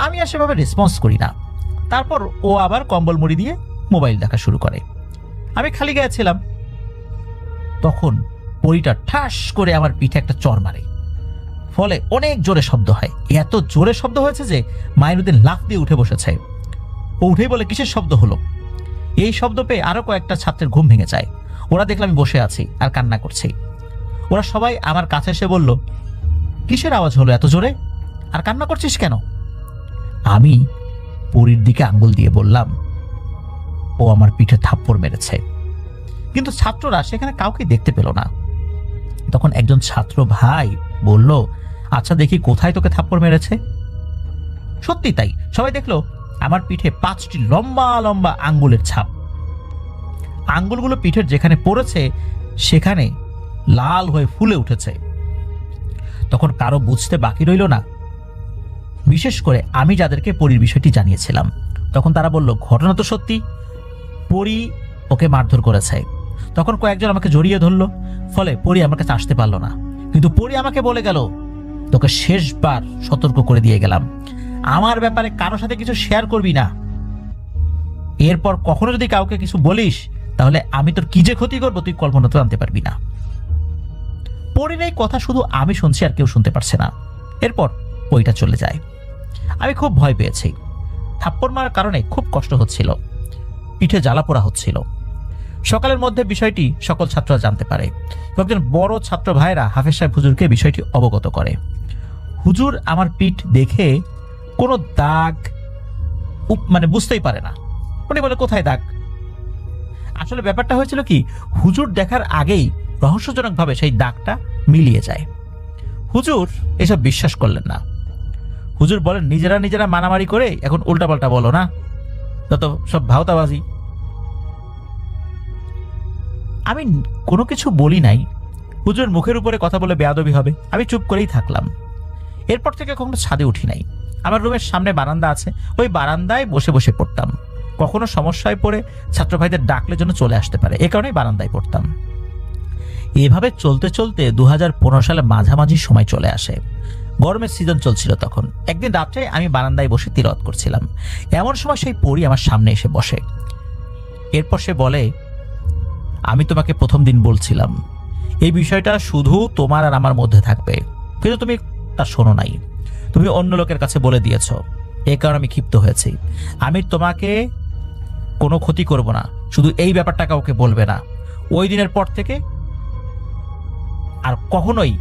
আমি আর সেভাবে রেসপন্স করি না। তারপর ও আবার কম্বল মুড়ি দিয়ে মোবাইল দেখা শুরু করে। আমি খালি গায়ে ছিলাম। তখন পরীটা ঠাস করে আমার পিঠে একটা চড় মারে। ফলে অনেক জোরে শব্দ হয়। এত জোরে শব্দ হয়েছে যে মাইনুদ্দিন লাফ দিয়ে উঠে বসেছে। ও উঠেই বলে, কিসের শব্দ হলো? এই শব্দ পেয়ে আরো কয়েকটা ছাত্রের ঘুম ভেঙে যায়। ওরা দেখলাম আমি বসে আছি আর কান্না করছি। ওরা সবাই আমার কাছে এসে বলল, কিসের আওয়াজ হলো এত জোরে, আর কান্না করছিস কেন? আমি পরীর দিকে আঙ্গুল দিয়ে বললাম, ও আমার পিঠে থাপ্পড় মেরেছে। কিন্তু ছাত্ররা সেখানে কাউকে দেখতে পেল না। তখন একজন ছাত্র ভাই বলল, আচ্ছা দেখি কোথায় তোকে থাপ্পড় মেরেছে। সত্যি তাই, সবাই দেখলো আমার পিঠে 5টি লম্বা লম্বা আঙ্গুলের ছাপ। আঙ্গুলগুলো পিঠের যেখানে পড়েছে সেখানে লাল হয়ে ফুলে উঠেছে। তখন কারো বুঝতে বাকি রইল না, বিশেষ করে আমি যাদেরকে পরীর বিষয়টি জানিয়েছিলাম। তখন তারা বলল, ঘটনা তো সত্যি, পরী ওকে মারধর করেছে। তখন কয়েকজন আমাকে জড়িয়ে ধরলো, ফলে পরী আমার কাছে আসতে পারলো না। কিন্তু পরী আমাকে বলে গেল, তোকে শেষবার সতর্ক করে দিয়ে গেলাম, আমার ব্যাপারে কারোর সাথে কিছু শেয়ার করবি না। এরপর কখনো যদি কাউকে কিছু বলিস তাহলে আমি তোর কি যে ক্ষতি করবো তুই কল্পনা তো আনতে পারবি না। পরীর এই কথা শুধু আমি শুনছি, আর কেউ শুনতে পারছে না। এরপর বইটা চলে যায়। আমি খুব ভয় পেয়েছি। থাপ্পড় মারার কারণে খুব কষ্ট হচ্ছিল, পিঠে জ্বালা পোড়া হচ্ছিল। সকালের মধ্যে বিষয়টি সকল ছাত্ররা জানতে পারে। কয়েকজন বড় ছাত্র ভাইরা হাফেজ সাহেব হুজুরকে বিষয়টি অবগত করে। হুজুর আমার পিঠ দেখে কোনো দাগ মানে বুঝতেই পারে না। উনি বলে, কোথায় দাগ? আসলে ব্যাপারটা হয়েছিল কি, হুজুর দেখার আগেই রহস্যজনকভাবে সেই দাগটা মিলিয়ে যায়। হুজুর এসব বিশ্বাস করলেন না। হুজুর বলেন, নিজেরা নিজেরা মারামারি করে এখন উল্টাপাল্টা বলো না, যত সব ভাওতাবাজি। আমি কোনো কিছু বলি নাই। হুজুর মুখের উপরে কথা বলে বেয়াদবি হবে, আমি চুপ করেই থাকলাম। এরপর থেকে কখনো ছাদে উঠি নাই। আমার রুমের সামনে বারান্দা আছে, ওই বারান্দায় বসে বসে পড়তাম। কখনো সমস্যায় পড়ে ছাত্র ভাইদের ডাকলে যেন চলে আসতে পারে, এ কারণেই বারান্দায় পড়তাম। এভাবে চলতে চলতে 2015 সালে মাঝামাঝি সময় চলে আসে। গরমের সিজন চলছিল তখন। একদিন রাত্রে আমি বারান্দায় বসে তিলাওয়াত করছিলাম। এমন সময় সেই পরী আমার সামনে এসে বসে। এরপর সে বলে, আমি তোমাকে প্রথম দিন বলছিলাম এই বিষয়টা শুধু তোমার আর আমার মধ্যে থাকবে, কিন্তু তুমি তা শোনো নাই। তুমি অন্য লোকের কাছে বলে দিয়েছ, এই কারণে আমি ক্ষিপ্ত হয়েছি। আমি তোমাকে কোনো ক্ষতি করব না, শুধু এই ব্যাপারটা কাউকে বলবে না। ওই দিনের পর থেকে আর কখনোই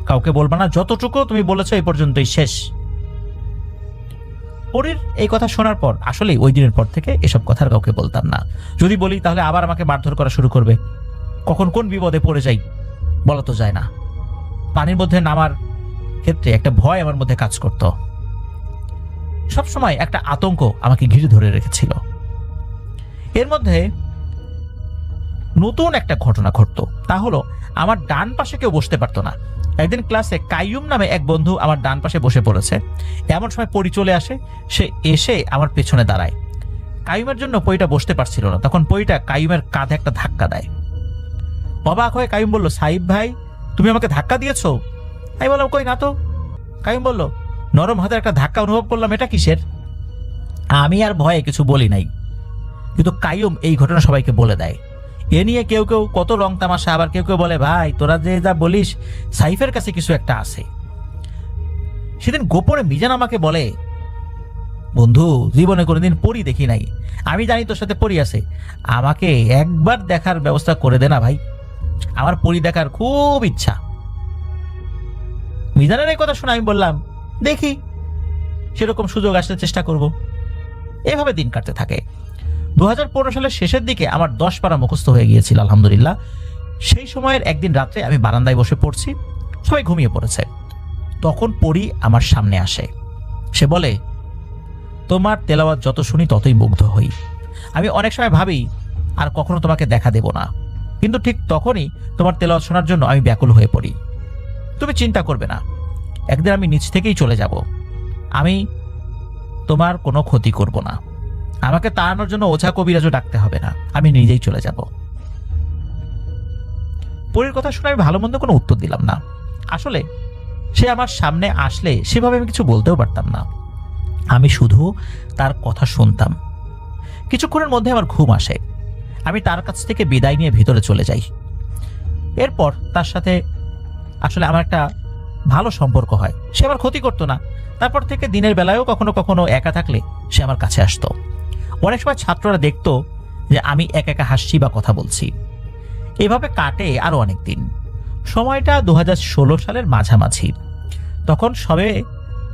কাউকে বলবে না, যতটুকু তুমি বলেছো এই পর্যন্তই শেষ। পরীর এই কথা শোনার পর আসলে ওই দিনের পর থেকে এসব কথা আর কাউকে বলতাম না। যদি বলি তাহলে আবার আমাকে মারধর করা শুরু করবে। কখন কোন বিপদে পড়ে যাই বলা তো যায় না। পানির মধ্যে নামার ক্ষেত্রে একটা ভয় আমার মধ্যে কাজ করত। সবসময় একটা আতঙ্ক আমাকে ঘিরে ধরে রেখেছিল। এর মধ্যে নতুন একটা ঘটনা ঘটতো, তা হলো আমার ডান পাশে কেউ বসতে পারতো না। একদিন ক্লাসে কাইয়ুম নামে এক বন্ধু আমার ডান পাশে বসে পড়েছে। এমন সময় পরী চলে আসে। সে এসে আমার পেছনে দাঁড়ায়। কাইয়ুমের জন্য পরীটা বসতে পারছিল না। তখন পরীটা কাইয়ুমের কাঁধে একটা ধাক্কা দেয়। অবাক হয়ে কাইয়ুম বলল, সাইব ভাই তুমি আমাকে ধাক্কা দিয়েছো? আমি বললাম, কই না তো। কাইয়ুম বলল, নরম হাতে একটা ধাক্কা অনুভব করলাম, এটা কিসের? আমি আর ভয়ে কিছু বলি নাই, কিন্তু কাইয়ুম এই ঘটনা সবাইকে বলে দেয়। এ নিয়ে কেউ কেউ কত রং তামাশা, আবার কেউ কেউ বলে, ভাই তোরা যে যা বলিস সাইফের কাছে কিছু একটা আছে। সেদিন গোপনে মিজান আমাকে বলে, বন্ধু জীবনে কোনোদিন পরী দেখি নাই, আমি জানি তোর সাথে পরী আছে, আমাকে একবার দেখার ব্যবস্থা করে দে না ভাই, আমার পরী দেখার খুব ইচ্ছা। মিজানের এই কথা শুনে আমি বললাম, দেখি সেরকম সুযোগ আসলে চেষ্টা করব। এভাবে দিন কাটতে থাকে। 2015 সালের শেষের দিকে আমার 10 পারা মুখস্থ হয়ে গিয়েছিল আলহামদুলিল্লাহ। সেই সময়ের একদিন রাত্রে আমি বারান্দায় বসে পড়ছি, সবাই ঘুমিয়ে পড়েছে। তখন পরী আমার সামনে আসে। সে বলে, তোমার তেলাওয়াত যত শুনি ততই মুগ্ধ হই। আমি অনেক সময় ভাবি আর কখনো তোমাকে দেখা দেব না, কিন্তু ঠিক তখনই তোমার তেলাওয়াত শোনার জন্য আমি ব্যাকুল হয়ে পড়ি। তুমি চিন্তা করবে না, একদিন আমি নিজ থেকেই চলে যাব। আমি তোমার কোনো ক্ষতি করব না, আমাকে তাড়ানোর জন্য ওঝা কবিরাজও ডাকতে হবে না, আমি নিজেই চলে যাব। পরীর কথা শুনে আমি ভালো মন্দ কোনো উত্তর দিলাম না। আসলে সে আমার সামনে আসলে সেভাবে আমি কিছু বলতেও পারতাম না। আমি শুধু তার কথা শুনতাম। কিছুক্ষণের মধ্যে আমার ঘুম আসে। আমি তার কাছ থেকে বিদায় নিয়ে ভিতরে চলে যাই। এরপর তার সাথে আসলে আমার একটা ভালো সম্পর্ক হয়। সে আমার ক্ষতি করতো না। তারপর থেকে দিনের বেলায়ও কখনো কখনো একা থাকলে সে আমার কাছে আসতো। অনেক সময় ছাত্ররা দেখতো যে আমি একা একা হাসছি বা কথা বলছি। এভাবে কাটে আরো অনেক দিন। সময়টা 2016 সালের মাঝামাঝি। তখন সবে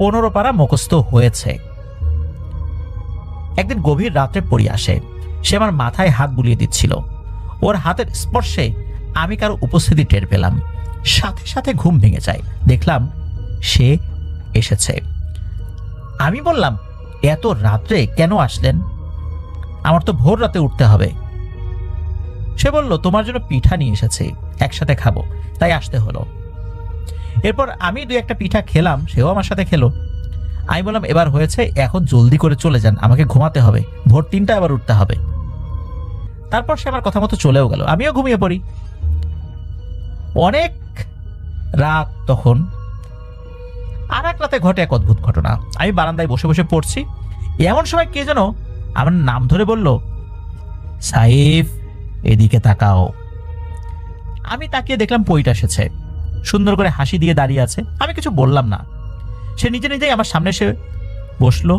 15 পারা মুখস্থ হয়েছে। একদিন গভীর রাত্রে পড়ি আসে। সে আমার মাথায় হাত বুলিয়ে দিচ্ছিল। ওর হাতের স্পর্শে আমি কারো উপস্থিতি টের পেলাম। সাথে সাথে ঘুম ভেঙে যায়। দেখলাম সে এসেছে। আমি বললাম, এত রাত্রে কেন আসলেন? আমার তো ভোর রাতে উঠতে হবে। সে বলল, তোমার জন্য পিঠা নিয়ে এসেছে, একসাথে খাবো, তাই আসতে হলো। এরপর আমি 2-1টা পিঠা খেলাম, সেও আমার সাথে খেলো। আমি বললাম, এবার হয়েছে, এখন জলদি করে চলে যান, আমাকে ঘুমাতে হবে, ভোর 3টায় আবার উঠতে হবে। তারপর সে আমার কথা মতো চলেও গেল। আমিও ঘুমিয়ে পড়ি। অনেক রাত তখন। আর এক রাতে ঘটে এক অদ্ভুত ঘটনা। আমি বারান্দায় বসে বসে পড়ছি। এমন সময় কে যেন আমার নাম ধরে বলল, সাইফ, এদিকে তাকাও। আমি তাকিয়ে দেখলাম পইটা এসেছে। সুন্দর করে হাসি দিয়ে দাঁড়িয়ে আছে। আমি কিছু বললাম না। সে নিজে নিজেই আমার সামনে এসে বসলো,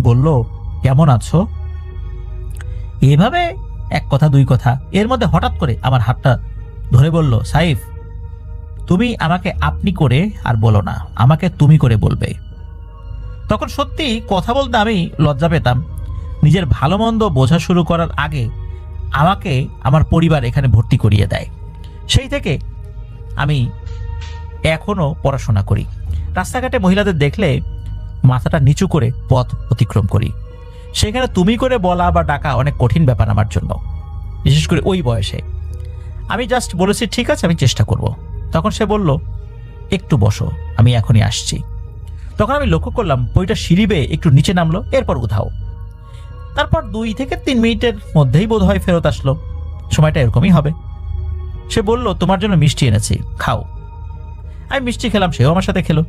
বলল, কেমন আছো? এভাবে এক কথা দুই কথা, এর মধ্যে হঠাৎ করে আমার হাতটা ধরে বলল, সাইফ, তুমি আমাকে আপনি করে আর বলো না, আমাকে তুমি করে বলবে। তখন সত্যি কথা বলতে আমি লজ্জা পেতাম। নিজের ভালো মন্দ বোঝা শুরু করার আগে আমাকে আমার পরিবার এখানে ভর্তি করিয়ে দেয়। সেই থেকে আমি এখনো পড়াশোনা করি। রাস্তাঘাটে মহিলাদের দেখলে মাথাটা নিচু করে পথ অতিক্রম করি। সেখানে তুমি করে বলা বা ডাকা অনেক কঠিন ব্যাপার আমার জন্য, বিশেষ করে ওই বয়সে। আমি জাস্ট বলেছি, ঠিক আছে, আমি চেষ্টা করব। তখন সে বলল, একটু বসো, আমি এখনই আসছি। তখন আমি লক্ষ্য করলাম বইটা সিঁড়ি বেয়ে একটু নিচে নামলো, এরপর উধাও। তারপর 2 থেকে 3 মিনিটের মধ্যেই বোধ হয় ফেরত আসলো। সময়টা এরকমই হবে। সে বলল, তোমার জন্য মিষ্টি এনেছি, খাও। আমি মিষ্টি খেলাম, সেও আমার সাথে খেলো।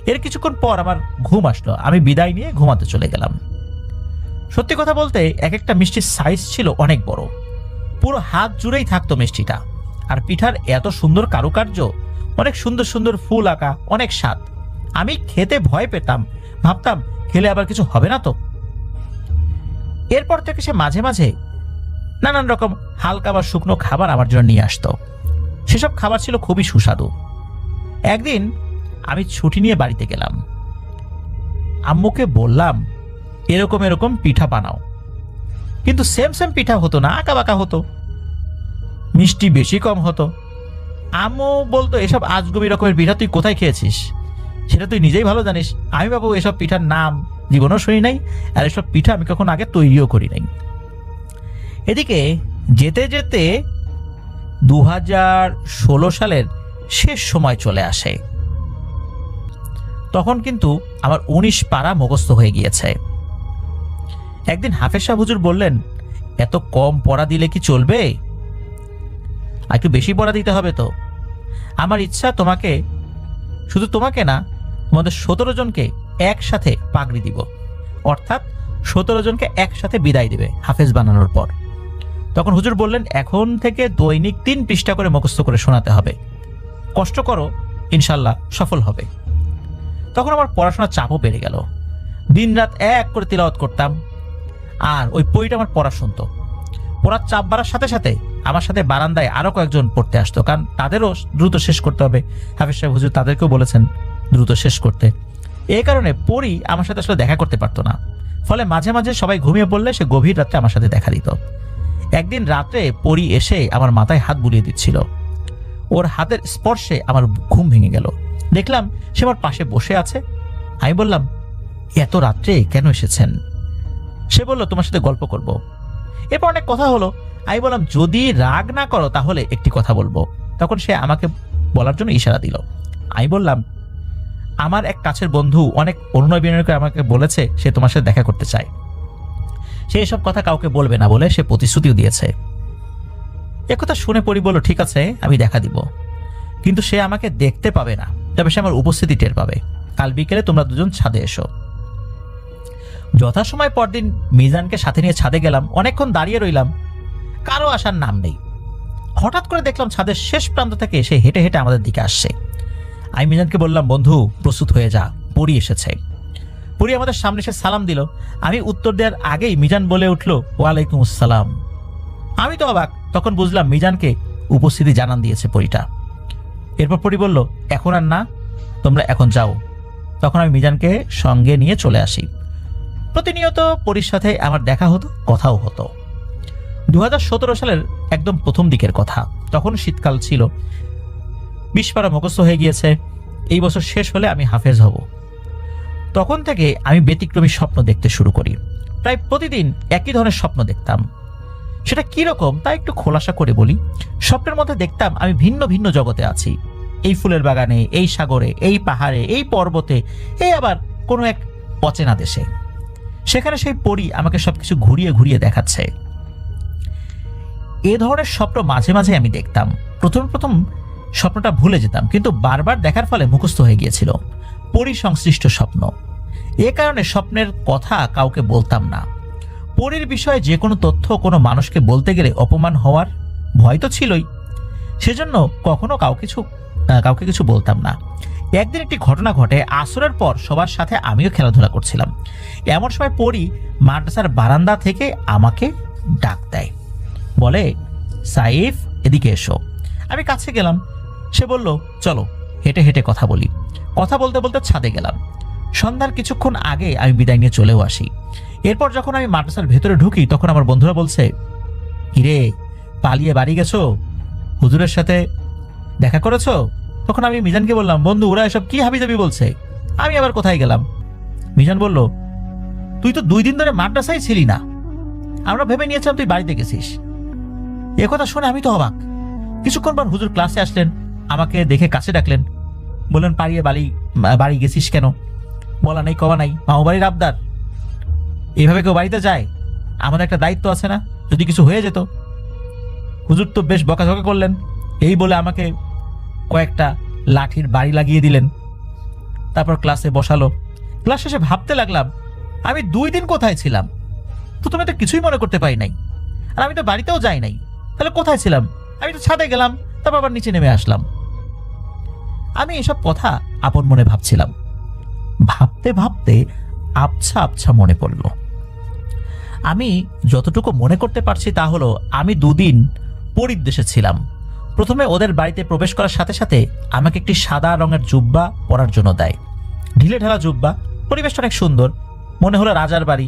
এর কিছুক্ষণ পর আমার ঘুম আসলো। আমি বিদায় নিয়ে ঘুমাতে চলে গেলাম। সত্যি কথা বলতে এক একটা মিষ্টির সাইজ ছিল অনেক বড়, পুরো হাত জুড়েই থাকতো মিষ্টিটা। আর পিঠার এত সুন্দর কারুকার্য, অনেক সুন্দর সুন্দর ফুল আঁকা, অনেক স্বাদ। আমি খেতে ভয় পেতাম, ভাবতাম খেলে আবার কিছু হবে না তো। এরপর থেকে সে মাঝে মাঝে নানান রকম হালকা বা শুকনো খাবার আমার জন্য নিয়ে আসতো। সেসব খাবার ছিল খুবই সুস্বাদু। একদিন আমি ছুটি নিয়ে বাড়িতে গেলাম। আম্মুকে বললাম, এরকম এরকম পিঠা বানাও। কিন্তু সেম সেম পিঠা হতো না, আঁকা বাঁকা হতো, মিষ্টি বেশি কম হতো। আম্মু বলতো, এসব আজগুবি রকমের পিঠা তুই কোথায় খেয়েছিস? সেটা তুই নিজেই ভালো জানিস। আমি বাবু এসব পিঠার নাম জীবনও শুনি নাই, আর এসব পিঠা আমি কখন আগে তৈরিও করি নাই। এদিকে যেতে যেতে 2016 সালের শেষ সময় চলে আসে। তখন কিন্তু আমার 19 পারা মুখস্থ হয়ে গিয়েছে। একদিন হাফেজ সাহেব হুজুর বললেন, এত কম পড়া দিলে কি চলবে? একটু বেশি পড়া দিতে হবে তো। আমার ইচ্ছা তোমাকে, শুধু তোমাকে না, আমাদের 17 জনকে একসাথে পাগড়ি দিব, অর্থাৎ 17 জনকে একসাথে বিদায় দিবে হাফেজ বানানোর পর। তখন হুজুর বললেন, এখন থেকে দৈনিক 3 পৃষ্ঠা করে মুখস্থ করে শোনাতে হবে। কষ্ট করো, ইনশাল্লাহ সফল হবে। তখন আমার পড়াশোনার চাপও বেড়ে গেল। দিনরাত এক করে তিলাওয়াত করতাম, আর ওই বইটা আমার পড়া শুনতো। পড়ার চাপ বাড়ার সাথে সাথে আমার সাথে বারান্দায় আরো কয়েকজন পড়তে আসতো, কারণ তাদেরও দ্রুত শেষ করতে হবে। হাফেজ সাহেব হুজুর তাদেরকেও বলেছেন দ্রুত শেষ করতে। এই কারণে পড়ি আমার সাথে আসলে দেখা করতে পারতো না। ফলে মাঝে মাঝে সবাই ঘুমিয়ে পড়লে সে গভীর রাত্রে আমার সাথে দেখা দিত। একদিন রাত্রে পড়ি এসে আমার মাথায় হাত বুলিয়ে দিচ্ছিল। ওর হাতের স্পর্শে আমার ঘুম ভেঙে গেল। দেখলাম সে আমার পাশে বসে আছে। আমি বললাম, এত রাত্রে কেন এসেছেন? সে বলল, তোমার সাথে গল্প করব। এরপর অনেক কথা হলো। আমি বললাম, যদি রাগ না করো তাহলে একটি কথা বলবো। তখন সে আমাকে বলার জন্য ইশারা দিল। আমি বললাম, আমার এক কাছের বন্ধু অনেক অনুনয় বিনয় করে আমাকে বলেছে সে তোমার সাথে দেখা করতে চায়। সে এসব কথা কাউকে বলবে না বলে সে প্রতিশ্রুতিও দিয়েছে। একথা শুনে পড়ি বলল, ঠিক আছে, আমি দেখা দিব, কিন্তু সে আমাকে দেখতে পাবে না, তবে সে আমার উপস্থিতি টের পাবে। কাল বিকেলে তোমরা দুজন ছাদে এসো। যথাসময় পরদিন মিজানকে সাথে নিয়ে ছাদে গেলাম। অনেকক্ষণ দাঁড়িয়ে রইলাম, কারো আসার নাম নেই। হঠাৎ করে দেখলাম ছাদের শেষ প্রান্ত থেকে সে হেঁটে হেঁটে আমাদের দিকে আসছে। আমি মিজানকে বললাম, বন্ধু প্রস্তুত হয়ে যা, পরি এসেছে। পরি আমাদের সামনে এসে সালাম দিল। আমি উত্তর দেওয়ার আগেই মিজান বলে উঠল, ওয়ালাইকুম আসসালাম। আমি তো অবাক, তখন বুঝলাম মিজানকে উপস্থিতি জানান দিয়েছে পরিটা। এরপর পরি বলল, এখন আর না, তোমরা এখন যাও। তখন আমি মিজানকে সঙ্গে নিয়ে চলে আসি। প্রতিনিয়ত পরির সাথে আমার দেখা হতো, কথাও হতো। 2017 সালের একদম প্রথম দিকের কথা। তখন শীতকাল ছিল, 20 পারা মুখস্থ হয়ে গিয়েছে। এই বছর শেষ হলে আমি হাফেজ হব। তখন থেকে আমি ব্যতিক্রমী স্বপ্ন দেখতে শুরু করি। প্রায় প্রতিদিন একই ধরনের স্বপ্ন দেখতাম। সেটা কিরকম তা একটু খোলাসা করে বলি। স্বপ্নের মধ্যে দেখতাম আমি ভিন্ন ভিন্ন জগতে আছি। এই ফুলের বাগানে, এই সাগরে, এই পাহাড়ে, এই পর্বতে, এই আবার কোনো এক অচেনা দেশে। সেখানে সেই পরী আমাকে সবকিছু ঘুরিয়ে ঘুরিয়ে দেখাচ্ছে। এ ধরনের স্বপ্ন মাঝে মাঝে আমি দেখতাম। প্রথম স্বপ্নটা ভুলে যেতাম, কিন্তু বারবার দেখার ফলে মুখস্থ হয়ে গিয়েছিল। পরী সংশ্লিষ্ট স্বপ্ন। এ কারণে স্বপ্নের কথা কাউকে বলতাম না। পরীর বিষয়ে যে কোনো তথ্য কোনো মানুষকে বলতে গেলে অপমান হওয়ার ভয় তো ছিলই। সেজন্য কখনো কাউকে কিছু বলতাম না। একদিন একটি ঘটনা ঘটে। আসরের পর সবার সাথে আমিও খেলাধুলা করছিলাম। এমন সময় পরী মাদ্রাসার বারান্দা থেকে আমাকে ডাক দেয়, বলে, সাইফ এদিকে এসো। আমি কাছে গেলাম। সে বলল, চলো হেঁটে হেঁটে কথা বলি। কথা বলতে বলতে ছাদে গেলাম। সন্ধ্যার কিছুক্ষণ আগে আমি বিদায় নিয়ে চলেও আসি। এরপর যখন আমি মাদ্রাসার ভেতরে ঢুকি, তখন আমার বন্ধুরা বলছে, কিরে পালিয়ে বাড়ি গেছো, হুজুরের সাথে দেখা করেছো? তখন আমি মিজানকে বললাম, বন্ধু ওরা এসব কি হাবিজাবি বলছে, আমি আবার কোথায় গেলাম? মিজান বলল, তুই তো 2 দিন ধরে মাদ্রাসায় ছিলি না, আমরা ভেবে নিয়েছিলাম তুই বাড়িতে গেছিস। এ কথা শুনে আমি তো অবাক। কিছুক্ষণ পর হুজুর ক্লাসে আসলেন, আমাকে দেখে কাছে ডাকলেন, বললেন, পালিয়ে বাড়ি গেছিস কেন? বলা নেই কওয়া নাই, মামা বাড়ির আবদার। এইভাবে কেউ বাড়িতে যায়? আমাদের একটা দায়িত্ব আছে না, যদি কিছু হয়ে যেত। হুজুর তো বেশ বকাঝকা করলেন। এই বলে আমাকে কয়েকটা লাঠির বাড়ি লাগিয়ে দিলেন। তারপর ক্লাসে বসালো। ক্লাস শেষে ভাবতে লাগলাম, আমি 2 দিন কোথায় ছিলাম? প্রথমে তো কিছুই মনে করতে পারি নাই, আর আমি তো বাড়িতেও যাই নাই। তাহলে কোথায় ছিলাম? আমি তো ছাদে গেলাম, তারপর আবার নিচে নেমে আসলাম। আমি এসব কথা আপন মনে ভাবছিলাম। ভাবতে ভাবতে আবছা আবছা মনে পড়ল। আমি যতটুকু মনে করতে পারছি তা হলো, আমি 2 দিন পরীর দেশে ছিলাম। প্রথমে ওদের বাড়িতে প্রবেশ করার সাথে সাথে আমাকে একটি সাদা রঙের জুব্বা পরার জন্য দেয়। ঢিলে ঢালা জুব্বা, পরিবেশটা অনেক সুন্দর, মনে হলো রাজার বাড়ি।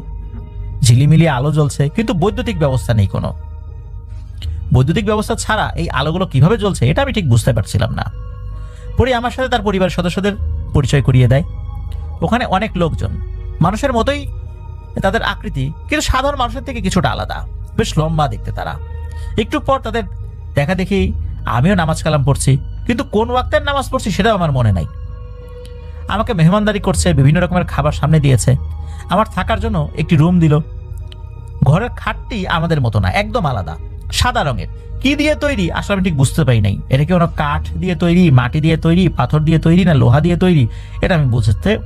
ঝিলিমিলি আলো জ্বলছে, কিন্তু বৈদ্যুতিক ব্যবস্থা নেই কোনো। বৈদ্যুতিক ব্যবস্থা ছাড়া এই আলোগুলো কিভাবে জ্বলছে এটা আমি ঠিক বুঝতে পারছিলাম না। পরে আমার সাথে তার পরিবারের সদস্যদের পরিচয় করিয়ে দেয়। ওখানে অনেক লোকজন, মানুষের মতোই তাদের আকৃতি, কিন্তু সাধারণ মানুষের থেকে কিছুটা আলাদা। বেশ লম্বা দেখতে তারা। একটু পর তাদের দেখা দেখি আমিও নামাজ কালাম পড়ছি, কিন্তু কোন ওয়াক্তের নামাজ পড়ছি সেটাও আমার মনে নাই। আমাকে মেহমানদারি করছে, বিভিন্ন রকমের খাবার সামনে দিয়েছে। আমার থাকার জন্য একটি রুম দিল। ঘরের খাটটি আমাদের মতো না, একদম আলাদা, সাদা রঙের। কি দিয়ে তৈরি আসলে আমি ঠিক বুঝতে পারি নাই। এটা কি কোনো কাঠ দিয়ে তৈরি, মাটি দিয়ে তৈরি, পাথর দিয়ে তৈরি, না লোহা দিয়ে তৈরি, এটা আমি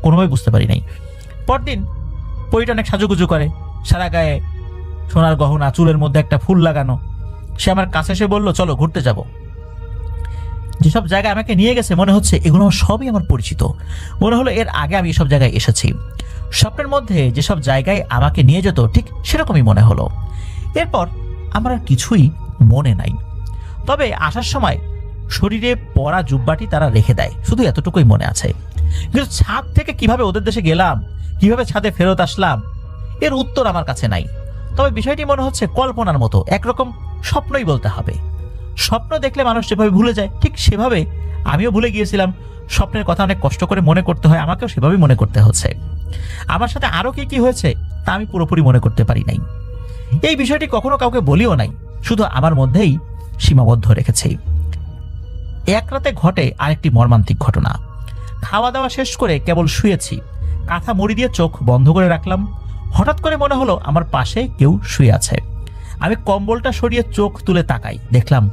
কোনোভাবে বুঝতে পারি নাই। পরদিন পরিটা অনেক সাজুগুজু করে, সারা গায়ে সোনার গহনা, চুলের মধ্যে একটা ফুল লাগানো। সে আমার কাছে এসে বলল, চলো ঘুরতে যাব। যেসব জায়গায় আমাকে নিয়ে গেছে মনে হচ্ছে এগুলো সবই আমার পরিচিত। মনে হলো এর আগে আমি এসব জায়গায় এসেছি। স্বপ্নের মধ্যে যেসব জায়গায় আমাকে নিয়ে যেত ঠিক সেরকমই মনে হলো। এরপর আমার আর কিছুই মনে নাই। তবে আসার সময় শরীরে পরা জুব্বাটি তারা রেখে দেয়, শুধু এতটুকুই মনে আছে। কিন্তু ছাদ থেকে কিভাবে ওদের দেশে গেলাম, কিভাবে ছাদে ফেরত আসলাম, এর উত্তর আমার কাছে নাই। তবে বিষয়টি মনে হচ্ছে কল্পনার মতো, একরকম স্বপ্নই বলতে হবে। স্বপ্ন দেখলে মানুষ যেভাবে ভুলে যায়, ঠিক সেভাবে আমিও ভুলে গিয়েছিলাম। স্বপ্নের কথা অনেক কষ্ট করে মনে করতে হয়, আমাকেও সেভাবেই মনে করতে হচ্ছে। আমার সাথে আরো কি কি হয়েছে তা আমি পুরোপুরি মনে করতে পারি নাই। এই বিষয়টি কখনো কাউকে বলিও নাই, শুধু আমার মধ্যেই সীমাবদ্ধ রেখেছি। এক রাতে ঘটে আরেকটি মর্মান্তিক ঘটনা। খাওয়া দাওয়া শেষ করে কেবল শুয়েছি, কাঁথা মুড়ি দিয়ে চোখ বন্ধ করে রাখলাম। হঠাৎ করে মনে হলো আমার পাশে কেউ শুয়ে আছে। আমি কম্বলটা সরিয়ে চোখ তুলে তাকাই, দেখলাম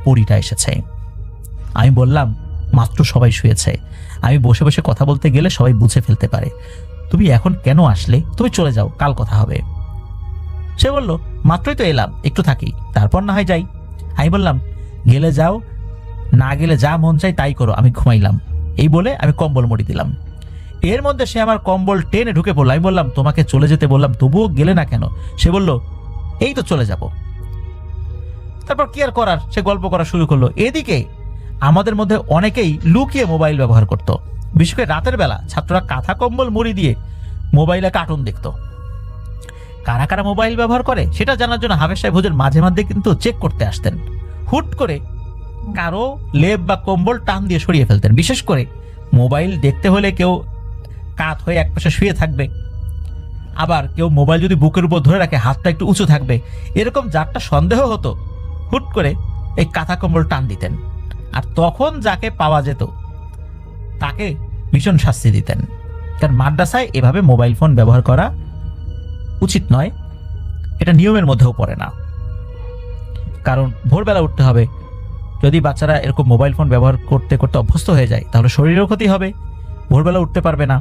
পরীটা এসেছে। আমি বললাম, মাত্র সবাই শুয়েছে, আমি বসে বসে কথা বলতে গেলে সবাই বুঝে ফেলতে পারে। তুমি এখন কেন আসলে? তুমি চলে যাও, কাল কথা হবে। সে বলল, মাত্রই তো এলাম, একটু থাকি, তারপর না হয় যাই। আমি বললাম, গেলে যাও, না গেলে যা মন চাই তাই করো, আমি ঘুমাইলাম। এই বলে আমি কম্বল মুড়ি দিলাম। এর মধ্যে সে আমার কম্বল টেনে ঢুকে পড়লো। আমি বললাম, তোমাকে চলে যেতে বললাম, তবুও গেলে না কেন? সে বলল, এই তো চলে যাব। তারপর কি আর করার, সে গল্প করা শুরু করলো। এদিকে আমাদের মধ্যে অনেকেই লুকিয়ে মোবাইল ব্যবহার করত। বিশেষ করে রাতের বেলা ছাত্ররা কাঁথা কম্বল মুড়ি দিয়ে মোবাইলে কার্টুন দেখত। কারা কারা মোবাইল ব্যবহার করে সেটা জানার জন্য হাফেজ সাহেব হুজুর মাঝে মাঝে কিন্তু চেক করতে আসতেন। হুট করে কারো লেপ বা কম্বল টান দিয়ে সরিয়ে ফেলতেন। বিশেষ করে মোবাইল দেখতে হলে কেউ কাত হয়ে একপাশে শুয়ে থাকবে, আবার কেউ মোবাইল যদি বুকের উপর ধরে রাখে হাতটা একটু উঁচু থাকবে। এরকম যারটা সন্দেহ হতো হুট করে এই কাঁথা কম্বল টান দিতেন, আর তখন যাকে পাওয়া যেত তাকে ভীষণ শাস্তি দিতেন। কারণ মাদ্রাসায় এভাবে মোবাইল ফোন ব্যবহার করা উচিত নয়, এটা নিয়মের মধ্যেও পড়ে না। কারণ ভোরবেলা উঠতে হবে। যদি বাচ্চারা এরকম মোবাইল ফোন ব্যবহার করতে করতে অভ্যস্ত হয়ে যায় তাহলে শরীরেরও ক্ষতি হবে, ভোরবেলা উঠতে পারবে না,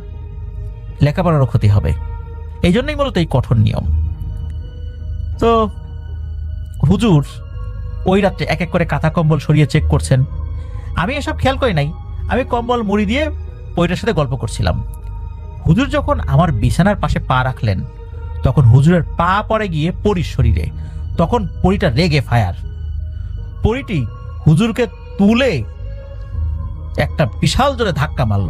লেখাপড়ারও ক্ষতি হবে। এই জন্যই মূলত এই কঠোর নিয়ম। তো হুজুর ওই রাত্রে এক এক করে কাঁথা কম্বল সরিয়ে চেক করছেন। আমি এসব খেয়াল করি নাই। আমি কম্বল মুড়ি দিয়ে পরিটার সাথে গল্প করছিলাম। হুজুর যখন আমার বিছানার পাশে পা রাখলেন তখন হুজুরের পা পড়ে গিয়ে পরির শরীরে। তখন পরিটা রেগে ফায়ার। পরিটি হুজুরকে তুলে একটা বিশাল জোরে ধাক্কা মারল।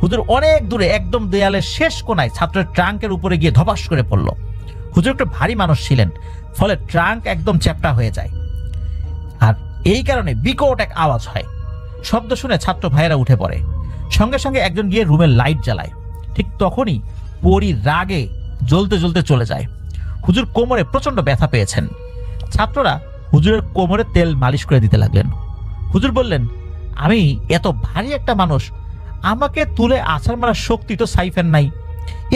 হুজুর অনেক দূরে একদম দেয়ালের শেষ কোনায় ছাত্রের ট্রাঙ্কের উপরে গিয়ে ধপাস করে পড়ল। হুজুর একটা ভারী মানুষ ছিলেন, ফলে ট্রাঙ্ক একদম চ্যাপ্টা হয়ে যায়, আর এই কারণে বিকট এক আওয়াজ হয়। শব্দ শুনে ছাত্র ভাইয়েরা উঠে পড়ে। সঙ্গে সঙ্গে একজন গিয়ে রুমের লাইট জ্বালায়। ঠিক তখনই পরি রাগে জ্বলতে জ্বলতে চলে যায়। হুজুর কোমরে প্রচন্ড ব্যথা পেয়েছেন। ছাত্ররা হুজুরের কোমরে তেল মালিশ করে দিতে লাগলেন। হুজুর বললেন, আমি এত ভারী একটা মানুষ, আমাকে তুলে আছাড় মারার শক্তি তো সাইফের নাই।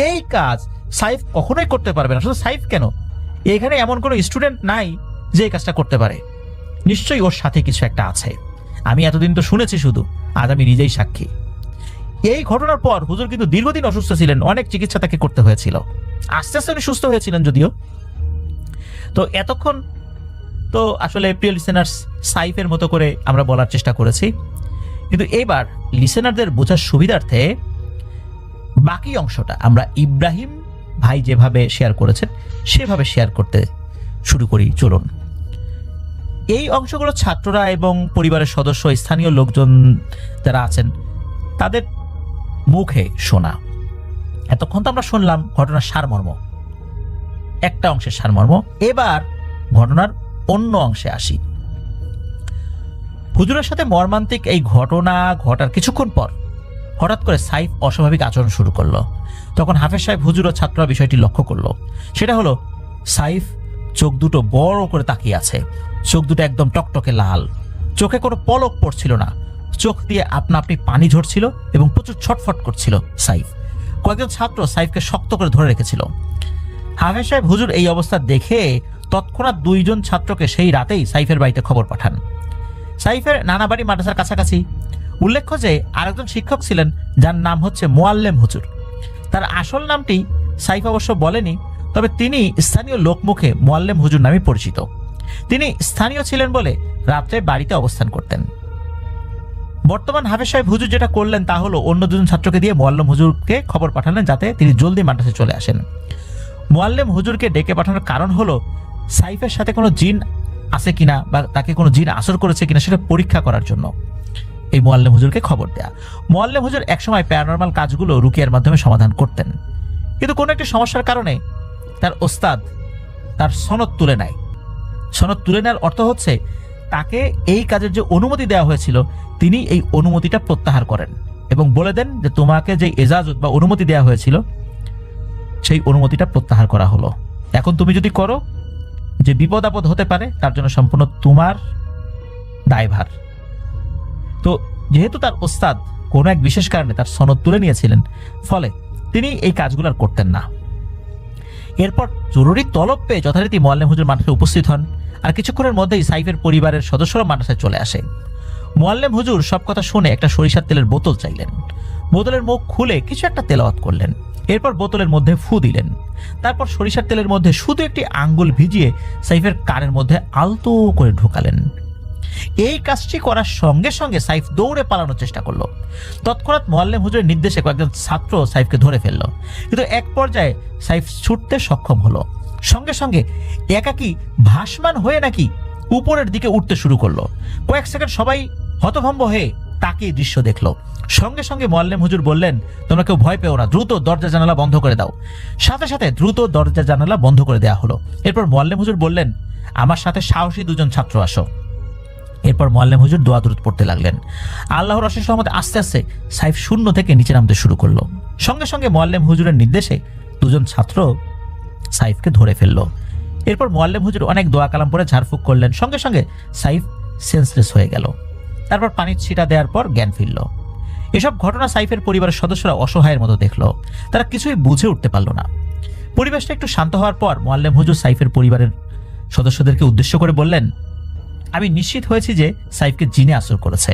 এই কাজ সাইফ কখনোই করতে পারবে না। শুধু সাইফ কেন, এখানে এমন কোনো স্টুডেন্ট নাই যে এই কাজটা করতে পারে। নিশ্চয়ই ওর সাথে কিছু একটা আছে। আমি এতদিন তো শুনেছি শুধু, আজ আমি নিজেই সাক্ষী। এই ঘটনার পর হুজুর কিন্তু দীর্ঘদিন অসুস্থ ছিলেন, অনেক চিকিৎসা তাকে করতে হয়েছিল। আস্তে আস্তে উনি সুস্থ হয়েছিলেন যদিও। তো এতক্ষণ তো আসলে প্রিয় লিসেনার্স সাইফের মতো করে আমরা বলার চেষ্টা করেছি, কিন্তু এবার লিসেনারদের বোঝার সুবিধার্থে বাকি অংশটা আমরা ইব্রাহিম ভাই যেভাবে শেয়ার করেছেন সেভাবে শেয়ার করতে শুরু করি। চলুন। এই অংশগুলো ছাত্ররা এবং পরিবারের সদস্য, স্থানীয় লোকজন যারা আছেন তাদের মুখে শোনা। এতক্ষণ তো আমরা শুনলাম ঘটনার সারমর্ম, একটা অংশের সারমর্ম। এবার ঘটনার অন্য অংশে আসি। হুজুরের সাথে মর্মান্তিক এই ঘটনা ঘটার কিছুক্ষণ পর হঠাৎ করে সাইফ অস্বাভাবিক আচরণ শুরু করলো। তখন হাফেজ সাহেব, হুজুর ও ছাত্ররা বিষয়টি লক্ষ্য করলো। সেটা হলো সাইফ চোখ দুটো বড় করে তাকিয়ে আছে। চোখ দুটো একদম টকটকে লাল, চোখে কোনো পলক পড়ছিল না, চোখ দিয়ে আপনা আপনি পানি ঝরছিল এবং প্রচুর ছটফট করছিল সাইফ। কয়েকজন ছাত্র সাইফকে শক্ত করে ধরে রেখেছিল। হাফেজ সাহেব হুজুর এই অবস্থা দেখে তৎক্ষণাৎ দুইজন ছাত্রকে সেই রাতেই সাইফের বাড়িতে খবর পাঠান। সাইফের নানা বাড়ি মাদ্রাসার কাছাকাছি। উল্লেখ্য যে আরেকজন শিক্ষক ছিলেন যার নাম হচ্ছে মোয়াল্লেম হুজুর। তার আসল নামটি সাইফ অবশ্য বলেনি, তবে তিনি স্থানীয় লোকমুখে মোয়াল্লেম হুজুর নামে পরিচিত। তিনি স্থানীয় ছিলেন বলে রাত্রে বাড়িতে অবস্থান করতেন। বর্তমান হাফেজ সাহেব হুজুর যেটা করলেন তা হলো অন্য দুজন ছাত্রকে দিয়ে মোয়াল্লেম হুজুরকে খবর পাঠালেন যাতে তিনি জলদি মাদ্রাসায় চলে আসেন। মোয়াল্লেম হুজুরকে ডেকে পাঠানোর কারণ হলো সাইফের সাথে কোনো জিন আছে কিনা বা তাকে কোনো জিন আসর করেছে কিনা সেটা পরীক্ষা করার জন্য এই মোয়াল্লেম হুজুরকে খবর দেয়া। মোয়াল্লেম হুজুর একসময় প্যারানরমাল কাজগুলো রুকিয়ার মাধ্যমে সমাধান করতেন, কিন্তু কোনো একটি সমস্যার কারণে তার ওস্তাদ তার সনদ তুলে নেয়। সনদ তুলে নেওয়ার অর্থ হচ্ছে তাকে এই কাজের যে অনুমতি দেওয়া হয়েছিল তিনি এই অনুমতিটা প্রত্যাহার করেন এবং বলে দেন যে তোমাকে যে এজাজত বা অনুমতি দেওয়া হয়েছিল সেই অনুমতিটা প্রত্যাহার করা হলো। এখন তুমি যদি করো যে বিপদ আপদ হতে পারে তার জন্য সম্পূর্ণ তোমার দায়ভার। তো যেহেতু তার ওস্তাদ কোনো এক বিশেষ কারণে তার সনদ তুলে নিয়েছিলেন, ফলে তিনি এই কাজগুলো আর করতেন না। এরপর জরুরি তলব পেয়ে যথারীতি মোয়াল্লেম হুজুর মাদ্রাসায় উপস্থিত হন, আর কিছুক্ষণের মধ্যেই সাইফের পরিবারের সদস্যরা মাদ্রাসায় চলে আসে। মোয়াল্লেম হুজুর সব কথা শুনে একটা সরিষার তেলের বোতল চাইলেন। বোতলের মুখ খুলে কিছু একটা তেলাওয়াত করলেন। এরপর বোতলের মধ্যে ফু দিলেন। তারপর সরিষার তেলের মধ্যে শুধু একটি আঙ্গুল ভিজিয়ে সাইফের কানের মধ্যে আলতো করে ঢোকালেন। এই কাজটি করার সঙ্গে সঙ্গে সাইফ দৌড়ে পালানোর চেষ্টা করলো। তৎক্ষণাৎ মোয়াল্লেম হুজুরের নির্দেশে কয়েকজন ছাত্র সাইফকে ধরে ফেললো, কিন্তু এক পর্যায়ে সাইফ ছুটতে সক্ষম হলো। সঙ্গে সঙ্গে একাকী ভাসমান হয়ে নাকি উপরের দিকে উঠতে শুরু করলো। কয়েক সেকেন্ড সবাই হতভম্ব হয়ে তাকে দৃশ্য দেখলো। সঙ্গে সঙ্গে মোয়াল্লেম হুজুর বললেন, তোমরা কেউ ভয় পেও না, দ্রুত দরজা জানালা বন্ধ করে দাও। সাথে সাথে দ্রুত দরজা জানালা বন্ধ করে দেওয়া হলো। এরপর মোয়াল্লেম হুজুর বললেন, আমার সাথে সাহসী দুজন ছাত্র আসো। এরপর মোয়াল্লেম হুজুর দোয়া দুরূদ পড়তে লাগলেন। আল্লাহর অশেষ রহমতে আস্তে আস্তে সাইফ শূন্য থেকে নিচে নামতে শুরু করলো। সঙ্গে সঙ্গে মোয়াল্লেম হুজুরের নির্দেশে দুজন ছাত্র সাইফকে ধরে ফেললো। এরপর মোয়াল্লেম হুজুর অনেক দোয়া কালাম পরে ঝাড়ফুঁক করলেন। সঙ্গে সঙ্গে সাইফ সেন্সলেস হয়ে গেল। তারপর পানির ছিটা দেওয়ার পর জ্ঞান ফিরল। এসব ঘটনা সাইফের পরিবারের সদস্যরা অসহায়ের মতো দেখলো। তারা কিছুই বুঝে উঠতে পারল না। পরিবেশটা একটু শান্ত হওয়ার পর মোয়াল্লেম হুজুর সাইফের পরিবারের সদস্যদেরকে উদ্দেশ্য করে বললেন, আমি নিশ্চিত হয়েছি যে সাইফকে জিনে আসর করেছে।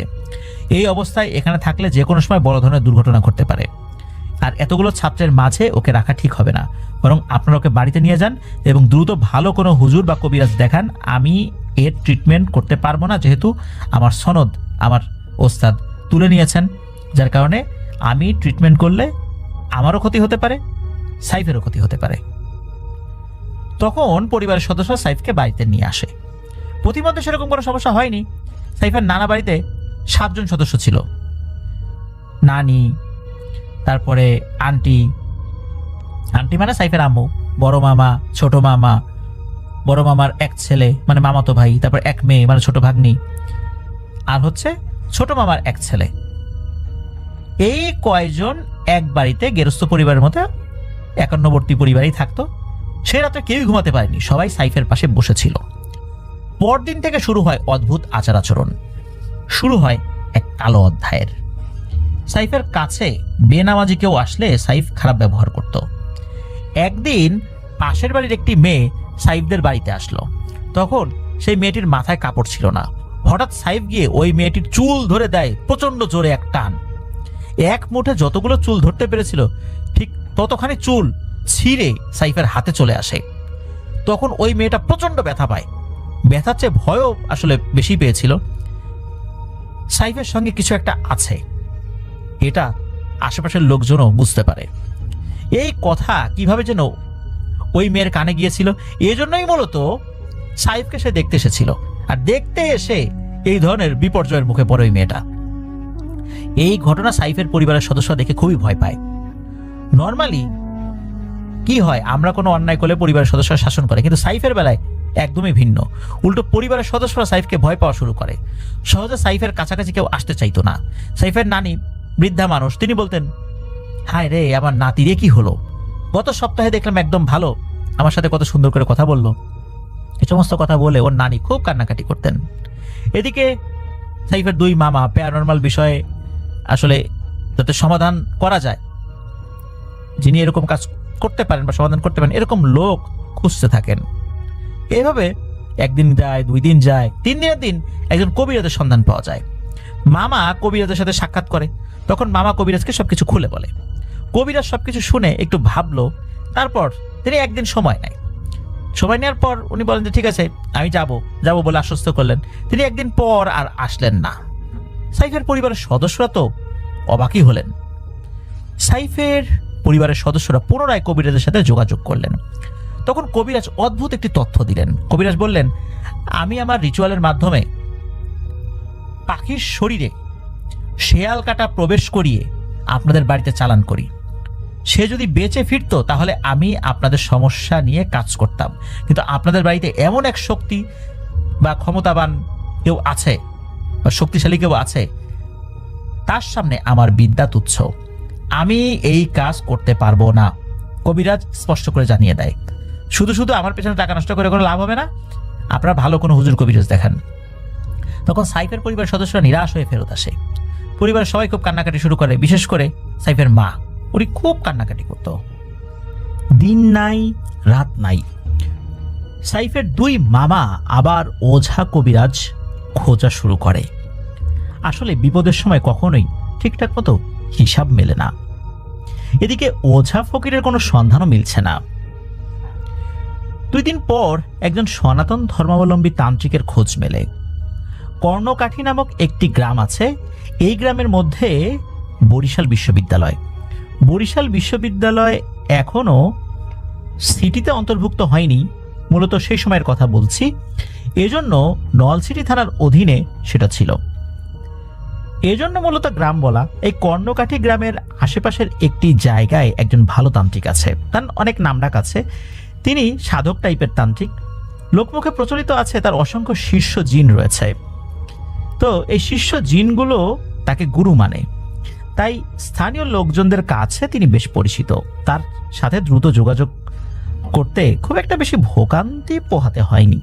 এই অবস্থায় এখানে থাকলে যে কোনো সময় বড় ধরনের দুর্ঘটনা ঘটতে পারে, আর এতগুলো ছাত্রের মাঝে ওকে রাখা ঠিক হবে না। বরং আপনারা ওকে বাড়িতে নিয়ে যান এবং দ্রুত ভালো কোনো হুজুর বা কবিরাজ দেখান। আমি এর ট্রিটমেন্ট করতে পারবো না, যেহেতু আমার সনদ আমার ওস্তাদ তুলে নিয়েছেন, যার কারণে আমি ট্রিটমেন্ট করলে আমারও ক্ষতি হতে পারে, সাইফেরও ক্ষতি হতে পারে। তখন পরিবারের সদস্য সাইফকে বাড়িতে নিয়ে আসে। প্রতিমধ্যে সেরকম কোনো সমস্যা হয়নি। সাইফের নানা বাড়িতে 7 জন সদস্য ছিল, নানি, তারপরে আন্টি মানে সাইফের আম্মু, বড় মামা, ছোট মামা, বড় মামার এক ছেলে মানে মামাতো ভাই, তারপর এক মেয়ে মানে ছোট ভাগ্নি, আর হচ্ছে ছোট মামার এক ছেলে। এই কয়জন এক বাড়িতে গেরস্থ পরিবারের মতো একান্নবর্তী পরিবারই থাকতো। সে রাতে কেউই ঘুমাতে পারেনি, সবাই সাইফের পাশে বসেছিল। পরদিন থেকে শুরু হয় অদ্ভুত আচার আচরণ, শুরু হয় এক কালো অধ্যায়ের। সাইফের কাছে বেনামাজি কেউ আসলে সাইফ খারাপ ব্যবহার করত। একদিন পাশের বাড়ির একটি মেয়ে সাইফদের বাড়িতে আসলো। তখন সেই মেয়েটির মাথায় কাপড় ছিল না। হঠাৎ সাইফ গিয়ে ওই মেয়েটির চুল ধরে দেয় প্রচন্ড জোরে এক টান। এক মুঠে যতগুলো চুল ধরতে পেরেছিল ঠিক ততখানি চুল ছিঁড়ে সাইফের হাতে চলে আসে। তখন ওই মেয়েটা প্রচন্ড ব্যথা পায়। ব্যথার চেয়ে ভয়ও আসলে বেশি পেয়েছিল। সাইফের সঙ্গে কিছু একটা আছে, এটা আশেপাশের লোকজনও বুঝতে পারে। এই কথা কিভাবে যেন ওই মেয়ের কানে গিয়েছিল, এজন্যই মূলত সাইফকে সে দেখতে এসেছিল। আর দেখতে এসে এই ধরনের বিপর্যয়ের মুখে পড়ে ওই মেয়েটা। এই ঘটনা সাইফের পরিবারের সদস্য দেখে খুবই ভয় পায়। নর্মালি কি হয়, আমরা কোনো অন্যায় করলে পরিবারের সদস্যরা শাসন করে, কিন্তু সাইফের বেলায় একদমই ভিন্ন। উল্টো পরিবারের সদস্যরা সাইফকে ভয় পাওয়া শুরু করে। সহজে সাইফের কাছাকাছি কেউ আসতে চাইতো না। সাইফের নানি বৃদ্ধা মানুষ, তিনি বলতেন, হায় রে আমার নাতিরে কি হলো, গত সপ্তাহে দেখলাম একদম ভালো, আমার সাথে কত সুন্দর করে কথা বললো। এই সমস্ত কথা বলে ওর নানি খুব কান্নাকাটি করতেন। এদিকে সাইফের 2 মামা প্যারানর্মাল বিষয়ে আসলে যাতে সমাধান করা যায়, যিনি এরকম কাজ করতে পারেন বা সমাধান করতে পারেন, এরকম লোক খুঁজতে থাকেন। এইভাবে একদিন যায়, 2 দিন যায়, 3 দিনের দিন একজন কবিরাজের সন্ধান পাওয়া যায়। মামা কবিরাজের সাথে সাক্ষাৎ করে। তখন মামা কবিরাজকে সবকিছু খুলে বলে। কবিরাজ সবকিছু শুনে একটু ভাবলো, তারপর তিনি একদিন সময় নেয়। সময় নেওয়ার পর উনি বলেন যে ঠিক আছে আমি যাব বলে আশ্বস্ত করলেন। তিনি একদিন পর আর আসলেন না। সাইফের পরিবারের সদস্যরা তো অবাকই হলেন। সাইফের পরিবারের সদস্যরা পুনরায় কবিরাজের সাথে যোগাযোগ করলেন। তখন কবিরাজ অদ্ভুত একটি তথ্য দিলেন। কবিরাজ বললেন, আমি আমার রিচুয়ালের মাধ্যমে পাখির শরীরে শেয়াল কাটা প্রবেশ করিয়ে আপনাদের বাড়িতে চালান করি। সে যদি বেঁচে ফিরতো তাহলে আমি আপনাদের সমস্যা নিয়ে কাজ করতাম, কিন্তু আপনাদের বাড়িতে এমন এক শক্তি বা ক্ষমতাবান কেউ আছে বা শক্তিশালী কেউ আছে, তার সামনে আমার বিদ্যা তুচ্ছ, আমি এই কাজ করতে পারবো না। কবিরাজ স্পষ্ট করে জানিয়ে দেয়, শুধু আমার পেছনে টাকা নষ্ট করে কোনো লাভ হবে না, আপনারা ভালো কোনো হুজুর কবিরাজ দেখান। তখন সাইফের পরিবারের সদস্যরা নিরাশ হয়ে ফেরত আসে। পরিবারের সবাই খুব কান্নাকাটি শুরু করে, বিশেষ করে সাইফের মা, উনি খুব কান্নাকাটি করত। দিন নাই রাত নাই, সাইফের 2 মামা আবার ওঝা কবিরাজ খোঁজা শুরু করে। আসলে বিপদের সময় কখনোই ঠিকঠাক মতো হিসাব মেলে না। এদিকে ওঝা ফকিরের কোনো সন্ধানও মিলছে না। 2 দিন পর একজন সনাতন ধর্মাবলম্বী তান্ত্রিকের খোঁজ মেলে। কর্ণকাঠি নামক একটি গ্রাম আছে। এই গ্রামের মধ্যে বরিশাল বিশ্ববিদ্যালয়। বরিশাল বিশ্ববিদ্যালয় এখনো সিটিতে অন্তর্ভুক্ত হয়নি, মূলত সেই সময়ের কথা বলছি, এজন্য নলছিটি থানার অধীনে সেটা ছিল। এজন্য মূলত গ্রাম বলা। এই কর্ণকাঠি গ্রামের আশেপাশের একটি জায়গায় একজন ভালো তান্ত্রিক আছে, তার অনেক নামডাক আছে। তিনি সাধক টাইপের তান্ত্রিক। লোকমুখে প্রচলিত আছে তার অসংখ্য শিষ্য জিন রয়েছে। তো এই শিষ্য জিনগুলো তাকে গুরু মানে, তাই স্থানীয় লোকজনদের কাছে তিনি বেশ পরিচিত। তার সাথে দ্রুত যোগাযোগ করতে খুব একটা বেশি ভোগান্তি পোহাতে হয়নি।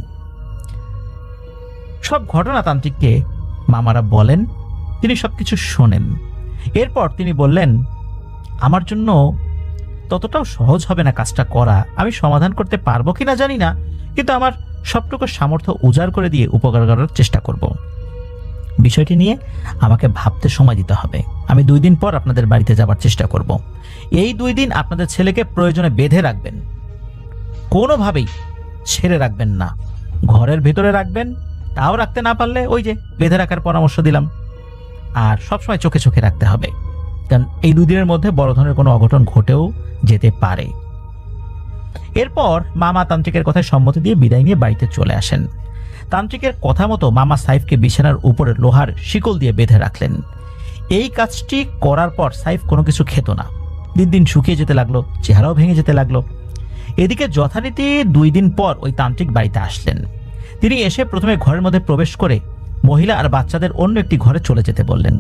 সব ঘটনা তান্ত্রিককে মামারা বলেন, তিনি সবকিছু শোনেন। এরপর তিনি বললেন, আমার জন্য ততটাও সহজ হবে না কাজটা করা, আমি সমাধান করতে পারবো কিনা জানি না, কিন্তু আমার সবটুকু সামর্থ্য উজাড় করে দিয়ে উপকার করার চেষ্টা করব। বিষয়টি নিয়ে আমাকে ভাবতে সময় দিতে হবে। আমি 2 দিন পর আপনাদের বাড়িতে যাবার চেষ্টা করব। এই 2 দিন আপনাদের ছেলেকে প্রয়োজনে বেঁধে রাখবেন, কোনোভাবেই ছেড়ে রাখবেন না। ঘরের ভেতরে রাখবেন, তাও রাখতে না পারলে ওই যে বেঁধে রাখার পরামর্শ দিলাম। আর সবসময় চোখে চোখে রাখতে হবে, কারণ এই 2 দিনের মধ্যে বড় ধরনের কোনো অঘটন ঘটেও যেতে পারে। এরপর মামা তান্ত্রিকের কথায় সম্মতি দিয়ে বিদায় নিয়ে বাড়িতে চলে আসেন। তান্ত্রিকের কথা মতো মামা সাইফকে বিছানার উপরে লোহার শিকল দিয়ে বেঁধে রাখলেন। এই কাজটি করার পর সাইফ কোনো কিছু খেত না। দিন দিন শুকিয়ে যেতে লাগলো, চেহারাও ভেঙে যেতে লাগলো। এদিকে যথারীতি 2 দিন পর ওই তান্ত্রিক বাড়িতে আসলেন। তিনি এসে প্রথমে ঘরের মধ্যে প্রবেশ করে মহিলা আর বাচ্চাদের অন্য একটি ঘরে চলে যেতে বললেন।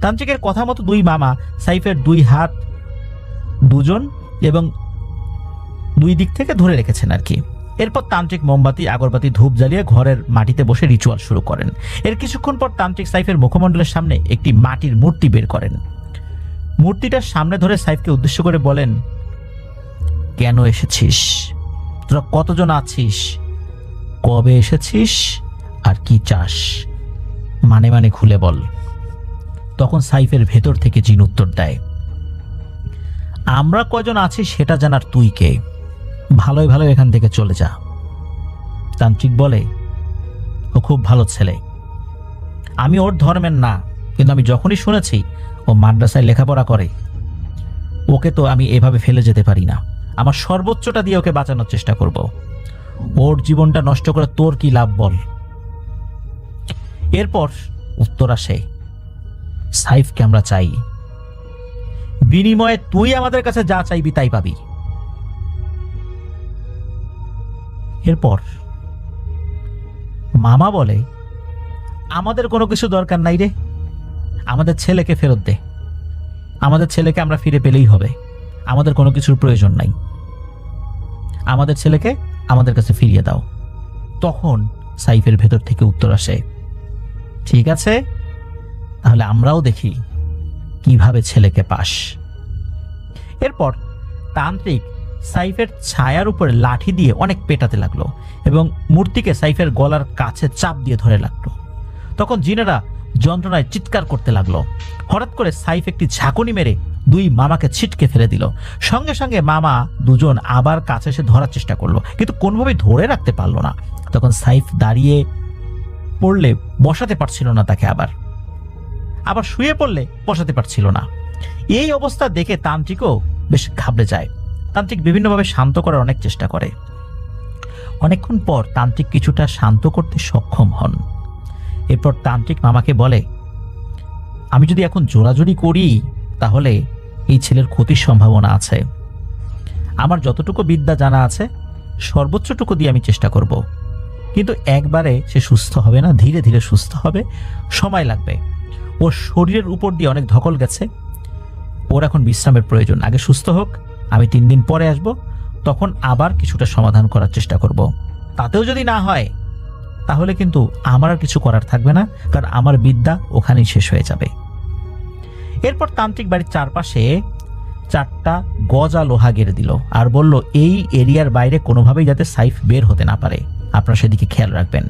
তান্ত্রিকের কথা মতো 2 মামা সাইফের 2 হাত দুজন এবং 2 দিক থেকে ধরে রেখেছেন আর কি। এরপর তান্ত্রিক মোমবাতি, আগরবাতি, ধূপ জ্বালিয়ে ঘরের মাটিতে বসে রিচুয়াল শুরু করেন। এর কিছুক্ষণ পর তান্ত্রিক সাইফের মুখমণ্ডলের সামনে একটি মাটির মূর্তি বের করেন। মূর্তিটার সামনে ধরে সাইফকে উদ্দেশ্য করে বলেন, কেন এসেছিস? তোরা কতজন আছিস? কবে এসেছিস? আর কি চাস? মানে মানে খুলে বল। তখন সাইফের ভেতর থেকে জিন উত্তর দেয়, আমরা কয়জন আছি সেটা জানার তুই কে? ভালোই ভালো এখান থেকে চলে যা। তান্ত্রিক বলে, ও খুব ভালো ছেলে, আমি ওর ধর্মের না, কিন্তু আমি যখনই শুনেছি ও মাদ্রাসায় লেখাপড়া করে, ওকে তো আমি এভাবে ফেলে যেতে পারি না। আমার সর্বোচ্চটা দিয়ে ওকে বাঁচানোর চেষ্টা করব। ওর জীবনটা নষ্ট করে তোর কি লাভ বল? এরপর উত্তর আসে, সাইফকে আমরা চাই, বিনিময়ে তুই আমাদের কাছে যা চাইবি তাই পাবি। এরপর মামা বলে, আমাদের কোনো কিছু দরকার নাই রে, আমাদের ছেলেকে ফেরত দে। আমাদের ছেলেকে আমরা ফিরে পেলেই হবে, আমাদের কোনো কিছুর প্রয়োজন নাই। আমাদের ছেলেকে আমাদের কাছে ফিরিয়ে দাও। তখন সাইফের ভেতর থেকে উত্তর আসে, ঠিক আছে, তাহলে আমরাও দেখি কিভাবে ছেলেকে পাস। এরপর তান্ত্রিক সাইফের ছায়ার উপরে লাঠি দিয়ে অনেক পেটাতে লাগলো এবং মূর্তিকে সাইফের গলার কাছে চাপ দিয়ে ধরে লাগলো। তখন জিনেরা যন্ত্রণায় চিৎকার করতে লাগলো। হঠাৎ করে সাইফ একটি ঝাঁকুনি মেরে 2 মামাকে ছিটকে ফেলে দিল। সঙ্গে সঙ্গে মামা দুজন আবার কাছে এসে ধরার চেষ্টা করলো, কিন্তু কোনোভাবেই ধরে রাখতে পারলো না। তখন সাইফ দাঁড়িয়ে পড়লে বসাতে পারছিল না তাকে, আবার শুয়ে পড়লে বসাতে পারছিল না। এই অবস্থা দেখে তান্ত্রিকও বেশ ঘাবড়ে যায়। তান্ত্রিক বিভিন্নভাবে শান্ত করার অনেক চেষ্টা করে। অনেকক্ষণ পর তান্ত্রিক কিছুটা শান্ত করতে সক্ষম হন। এরপর তান্ত্রিক মামাকে বলে, আমি যদি এখন জোরাজুরি করি তাহলে এই ছেলের ক্ষতির সম্ভাবনা আছে। আমার যতটুকু বিদ্যা জানা আছে সর্বোচ্চটুকু দিয়ে আমি চেষ্টা করব, কিন্তু একবারে সে সুস্থ হবে না, ধীরে ধীরে সুস্থ হবে, সময় লাগবে। ওর শরীরের উপর দিয়ে অনেক ধকল গেছে, ওর এখন বিশ্রামের প্রয়োজন। আগে সুস্থ হোক, আমি 3 দিন পরে আসব, তখন আবার কিছুটা সমাধান করার চেষ্টা করব। তাতেও যদি না হয় তাহলে কিন্তু আমার আর কিছু করার থাকবে না, কারণ আমার বিদ্যা ওখানেই শেষ হয়ে যাবে। এরপর তান্ত্রিক বাড়ির চারপাশে 4টা গজা লোহা গেড়ে দিল আর বলল, এই এরিয়ার বাইরে কোনোভাবেই যাতে সাইফ বের হতে না পারে, আপনারা সেদিকে খেয়াল রাখবেন।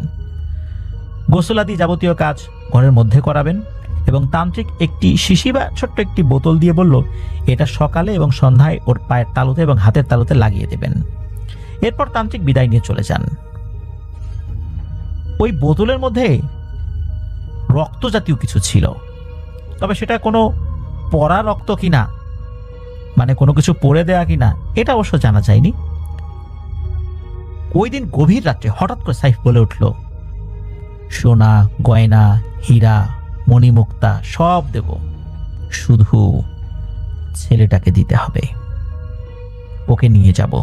গোসলাদি যাবতীয় কাজ ঘরের মধ্যে করাবেন এবং তান্ত্রিক একটি শিশি বা ছোট্ট একটি বোতল দিয়ে বলল, এটা সকালে এবং সন্ধ্যায় ওর পায়ের তালুতে এবং হাতের তালুতে লাগিয়ে দেবেন। এরপর তান্ত্রিক বিদায় নিয়ে চলে যান। ওই বোতলের মধ্যে রক্ত জাতীয় কিছু ছিল, তবে সেটা কোনো পড়া রক্ত কিনা, মানে কোনো কিছু পড়ে দেয়া কিনা, এটা অবশ্য জানা যায়নি। ওই দিন গভীর রাত্রে হঠাৎ করে সাইফ বলে উঠল, সোনা, গয়না, হীরা, মণিমুক্তা সব দেব, শুধু ছেলেটাকে দিতে হবে, ওকে নিয়ে যাব,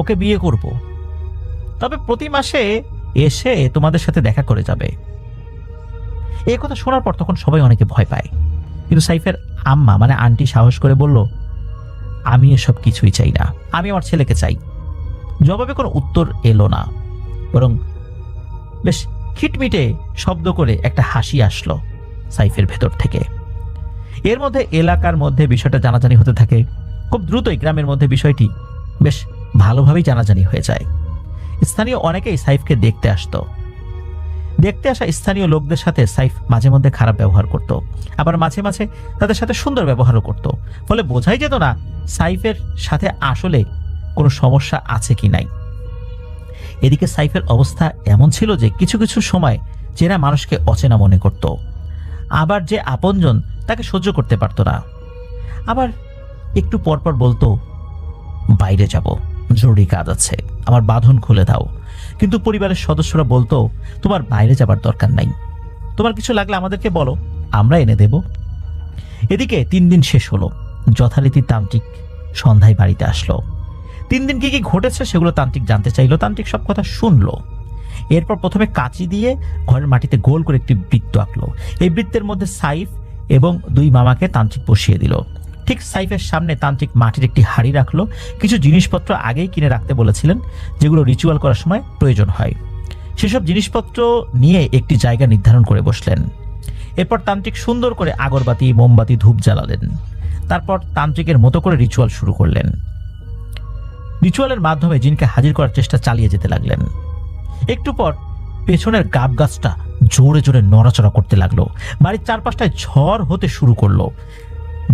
ওকে বিয়ে করব, তবে প্রতি মাসে এসে তোমাদের সাথে দেখা করে যাবে। এই কথা শোনার পর তখন সবাই অনেকে ভয় পায়, কিন্তু সাইফের আম্মা মানে আন্টি সাহস করে বলল, আমি এসব কিছুই চাই না, আমি আমার ছেলেকে চাই। জবাবে কোনো উত্তর এলো না, বরং বেশ খিটমিটে শব্দ করে একটা হাসি আসলো সাইফের ভেতর থেকে। এর মধ্যে এলাকার মধ্যে বিষয়টা জানাজানি হতে থাকে। খুব দ্রুতই গ্রামের মধ্যে বিষয়টি বেশ ভালোভাবেই জানাজানি হয়ে যায়। স্থানীয় অনেকেই সাইফকে দেখতে আসতো। দেখতে আসা স্থানীয় লোকদের সাথে সাইফ মাঝে মধ্যে খারাপ ব্যবহার করত, আবার মাঝে মাঝে তাদের সাথে সুন্দর ব্যবহারও করত। ফলে বোঝাই যেত না সাইফের সাথে আসলে কোনো সমস্যা আছে কি নাই। এদিকে সাইফের অবস্থা এমন ছিল যে কিছু কিছু সময় চেনা মানুষকে অচেনা মনে করত, আবার যে আপনজন তাকে সহ্য করতে পারত না। আবার একটু পরপর বলতো, বাইরে যাব, জরুরি কাজ আছে, আমার বাঁধন খুলে দাও। কিন্তু পরিবারের সদস্যরা বলতো, তোমার বাইরে যাবার দরকার নাই, তোমার কিছু লাগলে আমাদেরকে বলো, আমরা এনে দেব। এদিকে 3 দিন শেষ হলো। যথারীতি তান্ত্রিক সন্ধ্যায় বাড়িতে আসলো। 3 দিন কি কি ঘটেছে সেগুলো তান্ত্রিক জানতে চাইলো। তান্ত্রিক সব কথা শুনলো। এরপর প্রথমে কাঁচি দিয়ে ঘরের মাটিতে গোল করে একটি বৃত্ত আঁকলো। এই বৃত্তের মধ্যে সাইফ এবং 2 মামাকে তান্ত্রিক বসিয়ে দিল। ঠিক সাইফের সামনে তান্ত্রিক মাটির একটি হাঁড়ি রাখলো। কিছু জিনিসপত্র আগেই কিনে রাখতে বলেছিলেন, যেগুলো রিচুয়াল করার সময় প্রয়োজন হয়। সেসব জিনিসপত্র নিয়ে একটি জায়গা নির্ধারণ করে বসলেন। এরপর তান্ত্রিক সুন্দর করে আগরবাতি, মোমবাতি, ধূপ জ্বালালেন। তারপর তান্ত্রিকের মতো করে রিচুয়াল শুরু করলেন। রিচুয়ালের মাধ্যমে জিনকে হাজির করার চেষ্টা চালিয়ে যেতে লাগলেন। একটু পর পেছনের গাব গাছটা জোরে জোরে নড়াচড়া করতে লাগলো। বাড়ির চারপাশটায় ঝড় হতে শুরু করলো।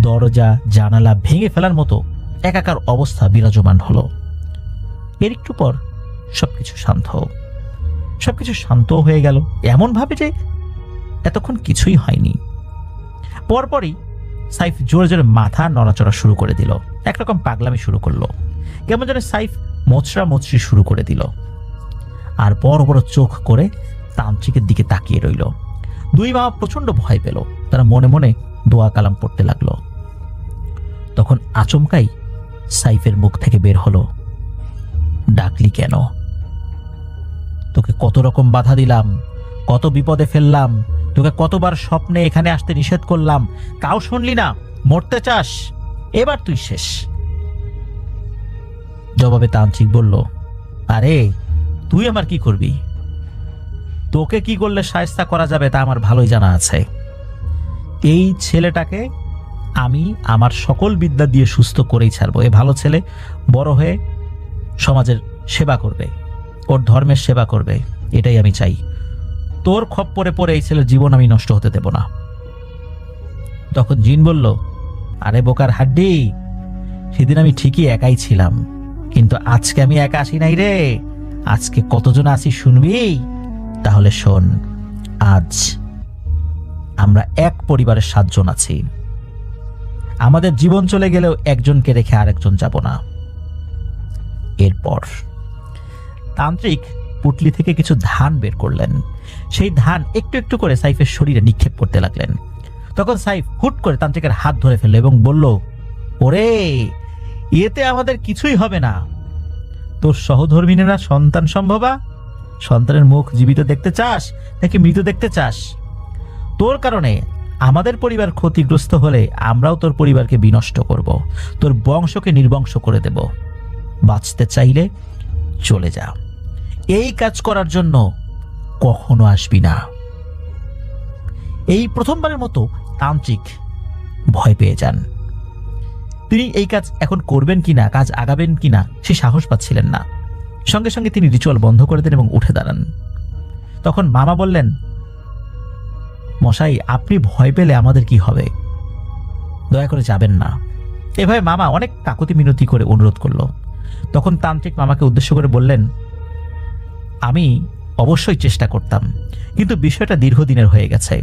দরজা জানালা ভেঙে ফেলার মতো একাকার অবস্থা বিরাজমান হলো। এর একটু পর সবকিছু শান্ত হয়ে গেল, এমন ভাবে যে এতক্ষণ কিছুই হয়নি। পরপরই সাইফ জোরে জোরে মাথা নড়াচড়া শুরু করে দিল। একরকম পাগলামি শুরু করলো। কেমন যেন সাইফ মোচড়া মোচড়ি শুরু করে দিল, আর বড় বড় চোখ করে তান্ত্রিকের দিকে তাকিয়ে রইল। 2 মামা প্রচন্ড ভয় পেল। তারা মনে মনে দোয়া কালাম পড়তে লাগলো। তখন আচমকাই সাইফের মুখ থেকে বের হলো, ডাকলি কেন? তোকে কত রকম বাধা দিলাম, কত বিপদে ফেললাম, তোকে কতবার স্বপ্নে এখানে আসতে নিষেধ করলাম, তাও শুনলি না, মরতে চাস, এবার তুই শেষ। জবাবে তান্ত্রিক বলল, আরে তুই আমার কি করবি? তোকে কি করলে শায়েস্তা করা যাবে তা আমার ভালোই জানা আছে। এই ছেলেটাকে আমি আমার সকল বিদ্যা দিয়ে সুস্থ করেই ছাড়বো। এ ভালো ছেলে বড় হয়ে সমাজের সেবা করবে, ওর ধর্মের সেবা করবে, এটাই আমি চাই। তোর খপ্পরে পড়ে এই ছেলের জীবন আমি নষ্ট হতে দেব না। তখন জিন বলল, আরে বোকার হাড্ডি, সেদিন আমি ঠিকই একাই ছিলাম, কিন্তু আজকে আমি একা আসি নাই রে। আজকে কতজন আছি শুনবি? তাহলে শোন, আজ আমরা এক পরিবারের 7 জন আছি। আমাদের জীবন চলে গেলেও একজনকে রেখে আরেকজন যাব না। এরপর তান্ত্রিক পুটলি থেকে কিছু ধান বের করলেন। সেই ধান একটু একটু করে সাইফের শরীরে নিক্ষেপ করতে লাগলেন। তখন সাইফ হুট করে তান্ত্রিকের হাত ধরে ফেলল এবং বলল, ওরে, এতে আমাদের কিছুই হবে না। তোর সহধর্মিনীরা সন্তান সম্ভবা? সন্তানের মুখ জীবিত দেখতে চাস নাকি মৃত দেখতে চাস? তোর কারণে আমাদের পরিবার ক্ষতিগ্রস্ত হলে আমরাও তোর পরিবারকে বিনষ্ট করব, তোর বংশকে নির্বংশ করে দেব। বাঁচতে চাইলে চলে যা, এই কাজ করার জন্য কখনো আসবি না। এই প্রথমবারের মতো তান্ত্রিক ভয় পেয়ে যান। তিনি এই কাজ এখন করবেন কিনা, কাজ আগাবেন কিনা সে সাহস পাচ্ছিলেন না। সঙ্গে সঙ্গে তিনি রিচুয়াল বন্ধ করে দেন এবং উঠে দাঁড়ান। তখন মামা বললেন, মশাই, আপনি ভয় পেলে আমাদের কি হবে? দয়া করে যাবেন না। এভাবে মামা অনেক কাকুতি মিনতি করে অনুরোধ করলো। তখন তান্ত্রিক মামাকে উদ্দেশ্য করে বললেন, আমি অবশ্যই চেষ্টা করতাম, কিন্তু বিষয়টা দীর্ঘদিনের হয়ে গেছে।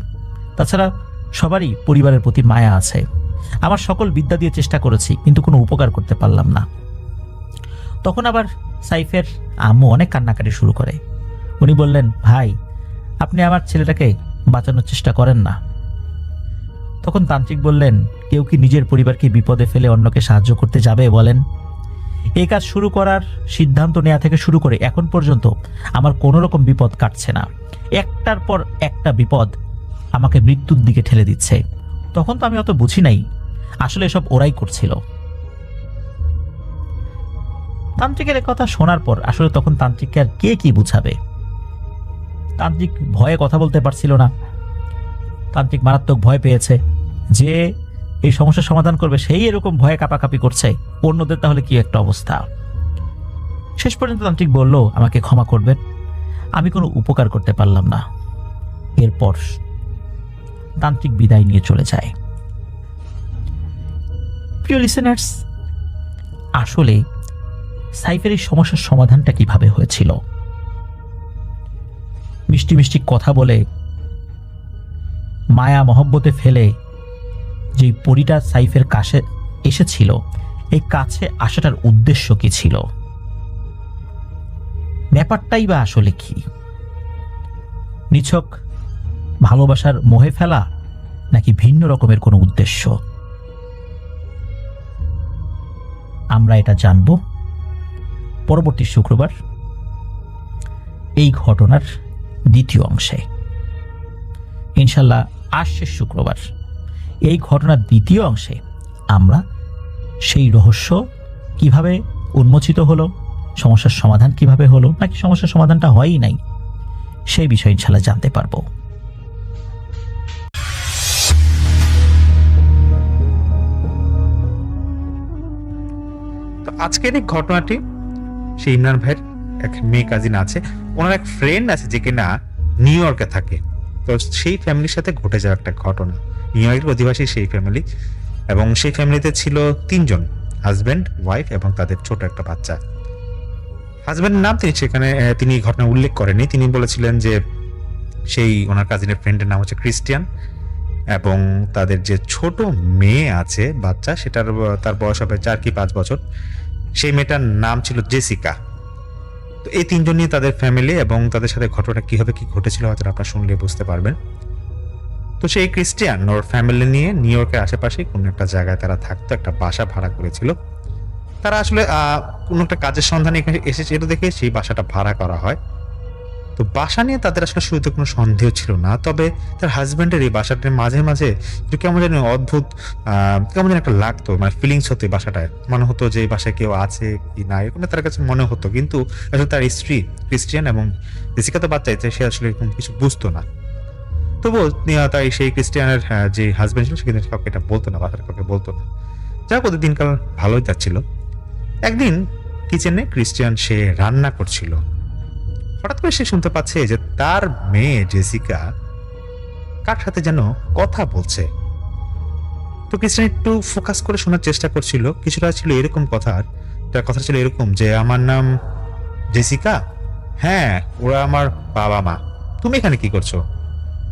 তাছাড়া সবারই পরিবারের প্রতি মায়া আছে। আমার সকল বিদ্যা দিয়ে চেষ্টা করেছি, কিন্তু কোনো উপকার করতে পারলাম না। তখন আবার সাইফের আম্মু অনেক কান্নাকাটি শুরু করে। উনি বললেন, ভাই, আপনি আমার ছেলেটাকে বাঁচানোর চেষ্টা করেন না। তখন তান্ত্রিক বললেন, কেউ কি নিজের পরিবারকে বিপদে ফেলে অন্যকে সাহায্য করতে যাবে বলেন? এই কাজ শুরু করার সিদ্ধান্ত নেওয়া থেকে শুরু করে এখন পর্যন্ত আমার কোনো রকম বিপদ কাটছে না। একটার পর একটা বিপদ আমাকে মৃত্যুর দিকে ঠেলে দিচ্ছে। তখন তো আমি অত বুঝি নাই, আসলে এসব ওরাই করছিল। তান্ত্রিকের কথা শোনার পর আসলে তখন তান্ত্রিককে আর কে কি বুঝাবে? তান্ত্রিক ভয়ে কথা বলতে পারছিল না। তান্ত্রিক মারাত্মক ভয় পেয়েছে যে এই সমস্যার সমাধান করবে, সেই এরকম ভয়ে কাঁপাকাঁপি করছে, অন্যদের তাহলে কি একটা অবস্থা। শেষ পর্যন্ত তান্ত্রিক বলল, আমাকে ক্ষমা করবেন, আমি কোনো উপকার করতে পারলাম না। এরপর তান্ত্রিক বিদায় নিয়ে চলে যায়। প্রিয় লিসেনার্স, আসলে সাইফের এই সমস্যার সমাধানটা কিভাবে হয়েছিল? মিষ্টি মিষ্টি কথা বলে, মায়া মহব্বতে ফেলে যে পরীটা সাইফের কাছে এসেছিল, এই কাছে আসাটার উদ্দেশ্য কি ছিল? ব্যাপারটাই বা আসলে কি? নিছক ভালোবাসার মোহে ফেলা, নাকি ভিন্ন রকমের কোনো উদ্দেশ্য? আমরা এটা জানব পরবর্তী শুক্রবার এই ঘটনার দ্বিতীয় অংশে। ইনশাল্লাহ আসছে শুক্রবার এই ঘটনার দ্বিতীয় অংশে আমরা সেই রহস্য কিভাবে উন্মোচিত হলো, সমস্যার সমাধান কিভাবে হলো, নাকি সমস্যার সমাধানটা হয়ই নাই, সেই বিষয়ে ইনশাল্লাহ জানতে পারবো। তো আজকের এই ঘটনাটি সেই ইমরান ভাইয়ের এক মেয়ে কাজিন আছে, ওনার এক ফ্রেন্ড আছে যে কিনা নিউ ইয়র্কে থাকে। তো সেই ফ্যামিলির সাথে ঘটে যাওয়া একটা ঘটনা। নিউ ইয়র্কের অধিবাসী সেই ফ্যামিলি, এবং সেই ফ্যামিলিতে ছিল 3 জন, হাজব্যান্ড, ওয়াইফ এবং তাদের ছোট একটা বাচ্চা। হাজব্যান্ডের নাম তিনি ঘটনা উল্লেখ করেনি। তিনি বলেছিলেন যে সেই ওনার কাজিনের ফ্রেন্ডের নাম হচ্ছে ক্রিস্টিয়ান, এবং তাদের যে ছোট মেয়ে আছে বাচ্চা, তার বয়স হবে 4 কি 5 বছর। সেই মেয়েটার নাম ছিল জেসিকা। তো এই 3 জন নিয়ে তাদের ফ্যামিলি, এবং তাদের সাথে ঘটনাটা কিভাবে কি ঘটেছিল হয়তো আপনারা শুনলে বুঝতে পারবেন। তো সেই ক্রিস্টিয়ান ওর ফ্যামিলি নিয়ে নিউ ইয়র্কের আশেপাশে কোনো একটা জায়গায় তারা থাকতো, একটা বাসা ভাড়া করেছিল। তারা আসলে কোনো একটা কাজের সন্ধানে এখানে এসেছিল দেখে সেই বাসাটা ভাড়া করা হয়। তো বাসা নিয়ে তাদের আসলে শুরুতে কোনো সন্দেহ ছিল না, তবে তার হাজব্যান্ডের এই বাসাটার মাঝে মাঝে কেমন যেন অদ্ভুত কেমন যেন একটা লাগতো, মানে ফিলিংস হতো এই বাসাটায়। মনে হতো যে এই বাসায় কেউ আছে কি না, এরকম তার কাছে মনে হতো। কিন্তু আসলে তার স্ত্রী ক্রিস্টিয়ান এবং জেসিকা তো বাচ্চা, সে আসলে এরকম কিছু বুঝতো না। তবুও তাই সেই ক্রিস্টিয়ানের যে হাজব্যান্ড ছিল সে কিন্তু কাউকে এটা বলতো না, বাসাটা কাউকে বলতো না। যাই হোক, ওদের দিনকাল ভালোই যাচ্ছিল। একদিন কিচেনে ক্রিস্টিয়ান সে রান্না করছিল। হঠাৎ করে সে শুনতে পাচ্ছে যে তার মেয়ে জেসিকা কার সাথে যেন কথা বলছে। তো ক্রিস্টিয়ান একটু ফোকাস করে শোনার চেষ্টা করছিল। কিছুটা ছিল এরকম তার কথা ছিল এরকম যে, আমার নাম জেসিকা, হ্যাঁ ওরা আমার বাবা মা, তুমি এখানে কি করছো,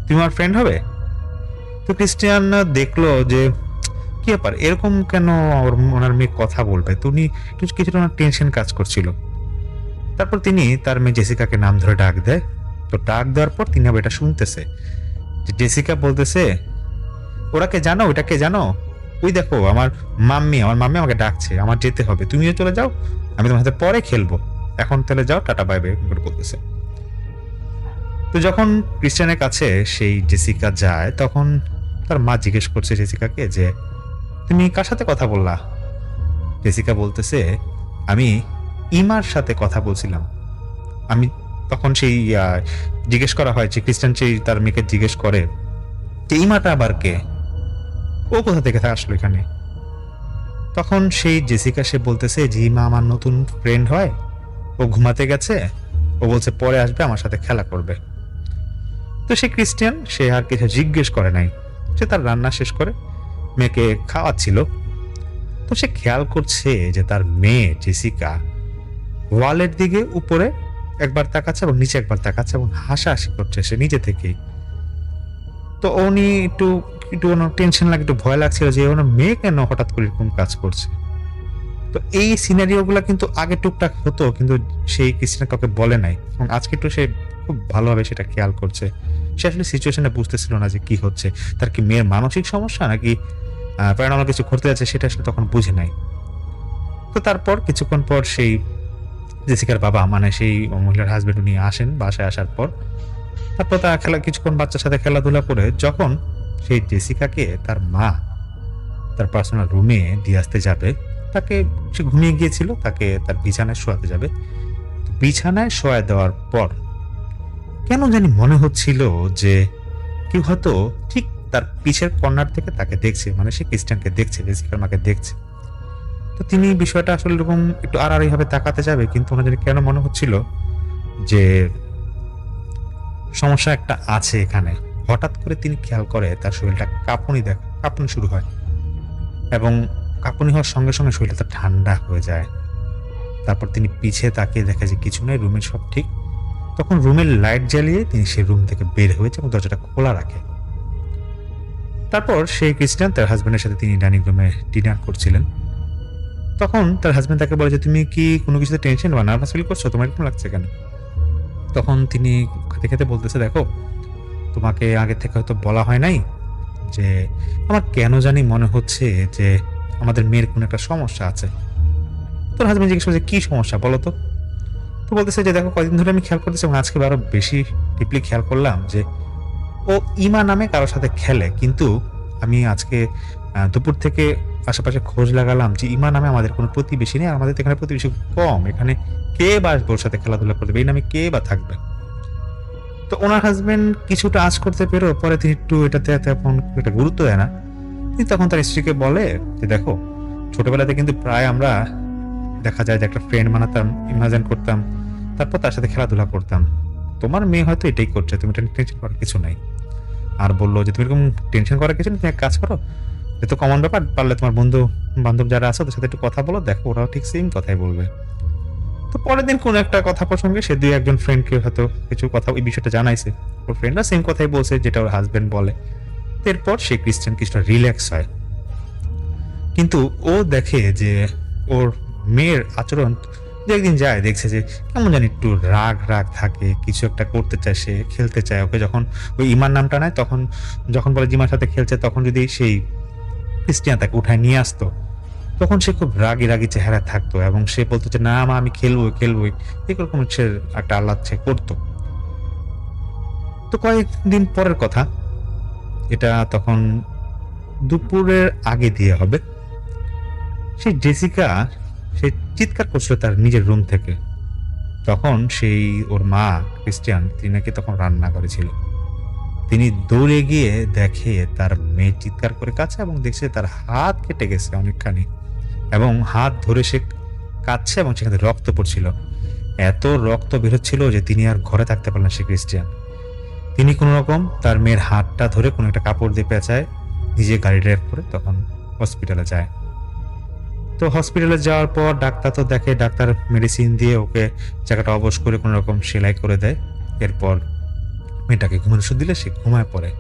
তুমি আমার ফ্রেন্ড হবে? তো ক্রিস্টিয়ান দেখলো যে কি ব্যাপার, এরকম কেন ওনার মেয়ে কথা বলবে। তো উনি কিছুটা টেনশন কাজ করছিল। তারপর তিনি তার মেয়ে জেসিকাকে নাম ধরে ডাক দেয়। তো ডাক দেওয়ার পর তিনি আবার এটা শুনতেছে যে জেসিকা বলতেছে, ওরাকে জানো, ওটাকে জানো, ওই দেখো আমার মাম্মি আমাকে ডাকছে, আমার যেতে হবে, তুমিও চলে যাও, আমি তোমার সাথে পরে খেলবো, এখন তাহলে যাও, টাটা বাই বাই করে বলতেছে। তো যখন ক্রিস্টিয়ানের কাছে সেই জেসিকা যায়, তখন তার মা জিজ্ঞেস করছে জেসিকাকে যে, তুমি কার সাথে কথা বললা? জেসিকা বলতেছে, আমি ইমার সাথে কথা বলছিলাম। আমি তখন সেই জিজ্ঞেস করা হয় যে ক্রিস্টিয়ান সেই তার মেয়েকে জিজ্ঞেস করে যে ইমাটা আবার কে, ও কোথা থেকে আসলো এখানে? তখন সেই জেসিকা সে বলতেছে যে ইমা আমার নতুন ফ্রেন্ড হয়, ও ঘুমাতে গেছে, ও বলছে পরে আসবে, আমার সাথে খেলা করবে। তো সেই ক্রিস্টিয়ান সে আর কিছু জিজ্ঞেস করে নাই, সে তার রান্না শেষ করে মেয়েকে খাওয়াচ্ছিল। তো সে খেয়াল করছে যে তার মেয়ে জেসিকা ওয়ালের দিকে উপরে একবার তাকাচ্ছে এবং নিচে একবার তাকাচ্ছে এবং হাসাহাসি করছে সে নিজে থেকেই। তো উনি একটু একটু ওনার টেনশন লাগে, একটু ভয় লাগছিল যে ওনার মেয়ে কেন হঠাৎ করে এরকম কাজ করছে। তো এই সিনারিও গুলা কিন্তু আগে টুকটাক হতো, কিন্তু সেই ক্রিস্টিয়ান কাউকে বলে নাই এবং আজকে একটু সে খুব ভালোভাবে সেটা খেয়াল করছে। সে আসলে সিচুয়েশনটা বুঝতেছিল না যে কি হচ্ছে, তার কি মেয়ের মানসিক সমস্যা নাকি প্যারানর্মাল কিছু ঘটতে যাচ্ছে সেটা আসলে তখন বুঝে নাই। তো তারপর কিছুক্ষণ পর সেই জেসিকার বাবা মানে সেই মহিলার হাজবেন্ড উনি আসেন, বাসায় আসার পর তারপর তারা কিছুক্ষণ বাচ্চার সাথে খেলাধুলা করে যখন সেই জেসিকাকে তার মা তার পার্সোনাল রুমে দিয়ে আসতে যাবে, তাকে সে ঘুমিয়ে গিয়েছিল, তাকে তার বিছানায় শোয়াতে যাবে। তো বিছানায় শোয়া দেওয়ার পর কেন জানি মনে হচ্ছিল যে কেউ হয়তো ঠিক তার পিছের কর্নার থেকে তাকে দেখছে, মানে সে ক্রিস্টিয়ানকে দেখছে, জেসিকার মাকে দেখছে। তো তিনি বিষয়টা আসলে এরকম একটু আড়াআড়ি ভাবে তাকাতে যাবে, কিন্তু ওনার জানি কেন মনে হচ্ছিল যে সমস্যা একটা আছে এখানে। হঠাৎ করে তিনি খেয়াল করে তার শরীরটা কাঁপুনি শুরু হয় এবং কাঁপুনি হওয়ার সঙ্গে সঙ্গে শরীরটা তার ঠান্ডা হয়ে যায়। তারপর তিনি পিছে তাকিয়ে দেখে যে কিছু নেই, রুমের সব ঠিক। তখন রুমের লাইট জ্বালিয়ে তিনি সেই রুম থেকে বের হয়েছে এবং দরজাটা খোলা রাখে। তারপর সেই ক্রিস্টিয়ান তার হাজবেন্ডের সাথে তিনি ডাইনিং রুমে ডিনার করছিলেন। তখন তার হাজবেন্ড তাকে বলে যে তুমি কি কোনো কিছুতে টেনশন বা নার্ভাস ফিল করছো, তোমার এরকম লাগছে কেন? তখন তিনি খেতে খেতে বলতেছে, দেখো তোমাকে আগে থেকে হয়তো বলা হয় নাই যে আমার কেন জানি মনে হচ্ছে যে আমাদের মেয়ের কোনো একটা সমস্যা আছে। তোর হাজবেন্ড জিজ্ঞেস করছে কি সমস্যা বলো তো। তো বলতেছে যে দেখো কয়েকদিন ধরে আমি খেয়াল করতেছি এবং আজকে আরো বেশি ডিপলি খেয়াল করলাম যে ও ইমা নামে কারোর সাথে খেলে, কিন্তু আমি আজকে দুপুর থেকে আশেপাশে খোঁজ লাগালাম যে ইমা নামে আমাদের কোনো প্রতিবেশী নেই, আর আমাদের তো এখানে প্রতিবেশী কম, এখানে কে বা আসবে ওর সাথে খেলাধুলা করবে, এই নামে কে বা থাকবে। তো ওনার হাজবেন্ড কিছুটা আঁচ করতে পেরো, পরে তিনি একটু এটাতে তেমন একটা গুরুত্ব দেয় না। তিনি তখন তার স্ত্রীকে বলে যে দেখো ছোটবেলাতে কিন্তু প্রায় আমরা দেখা যায় যে একটা ফ্রেন্ড বানাতাম, ইমাজিন করতাম, তারপর তার সাথে খেলাধুলা করতাম। তোমার মেয়ে হয়তো এটাই করছে, তুমি টেনশন করার কিছু নাই। আর বললো যে তুমি এরকম টেনশন করার কিছু নেই, তুমি এক কাজ করো, যেহেতু কমন ব্যাপার, পারলে তোমার বন্ধু বান্ধব যারা আছে ওদের সাথে একটু কথা বলো, দেখো ওরাও ঠিক সেম কথাই বলবে। তো পরের দিন কোন একটা কথা প্রসঙ্গে সে দুই একজন ফ্রেন্ডকে হয়তো কিছু কথা ওই বিষয়টা জানাইছে, ওর ফ্রেন্ডরা সেম কথাই বলছে যেটা ওর হাজবেন্ড বলে। এরপর সে ক্রিস্টিয়ান কিছুটা রিল্যাক্স হয়, কিন্তু ও দেখে যে ওর মেয়ের আচরণ দু একদিন যায় দেখছে যে কেমন জানি একটু রাগ রাগ থাকে, কিছু একটা করতে চায়, সে খেলতে চায়। ওকে যখন ওই ইমার নামটা নেয় তখন যখন বলে জিমার সাথে খেলছে, তখন যদি সেই ক্রিস্টিয়ান তাকে উঠায় নিয়ে আসতো তখন সে খুব রাগি রাগি চেহারা থাকতো এবং সে বলতো যে না মা আমি খেলবই, এরকম সে একটা আহ্লাদ সে করতো। তো কয়েকদিন পরের কথা, এটা তখন দুপুরের আগে দিয়ে হবে, সেই জেসিকা সে চিৎকার করছিল তার নিজের রুম থেকে। তখন সেই ওর মা ক্রিস্টিয়ান তিনি নাকি তখন রান্না করেছিল। তিনি দৌড়ে গিয়ে দেখে তার মেয়ে চিৎকার করে কাছে এবং দেখছে তার হাত কেটে গেছে অনেকখানি এবং হাত ধরে সে কাঁদছে এবং সেখানে রক্ত পড়ছিল। এত রক্ত বেরোচ্ছিল যে তিনি আর ঘরে থাকতে পারলেন সে ক্রিস্টিয়ান। তিনি কোনো রকম তার মেয়ের হাতটা ধরে কোনো একটা কাপড় দিয়ে পেঁচায় নিজে গাড়ি ড্রাইভ করে তখন হসপিটালে যায়। তো হসপিটালে যাওয়ার পর ডাক্তার তো দেখে, ডাক্তার মেডিসিন দিয়ে ওকে জায়গাটা অবশ করে কোনো রকম সেলাই করে দেয়। এরপর মেয়েটাকে ঘুমানোর ওষুধ দিলে সে ঘুমায় পড়ে।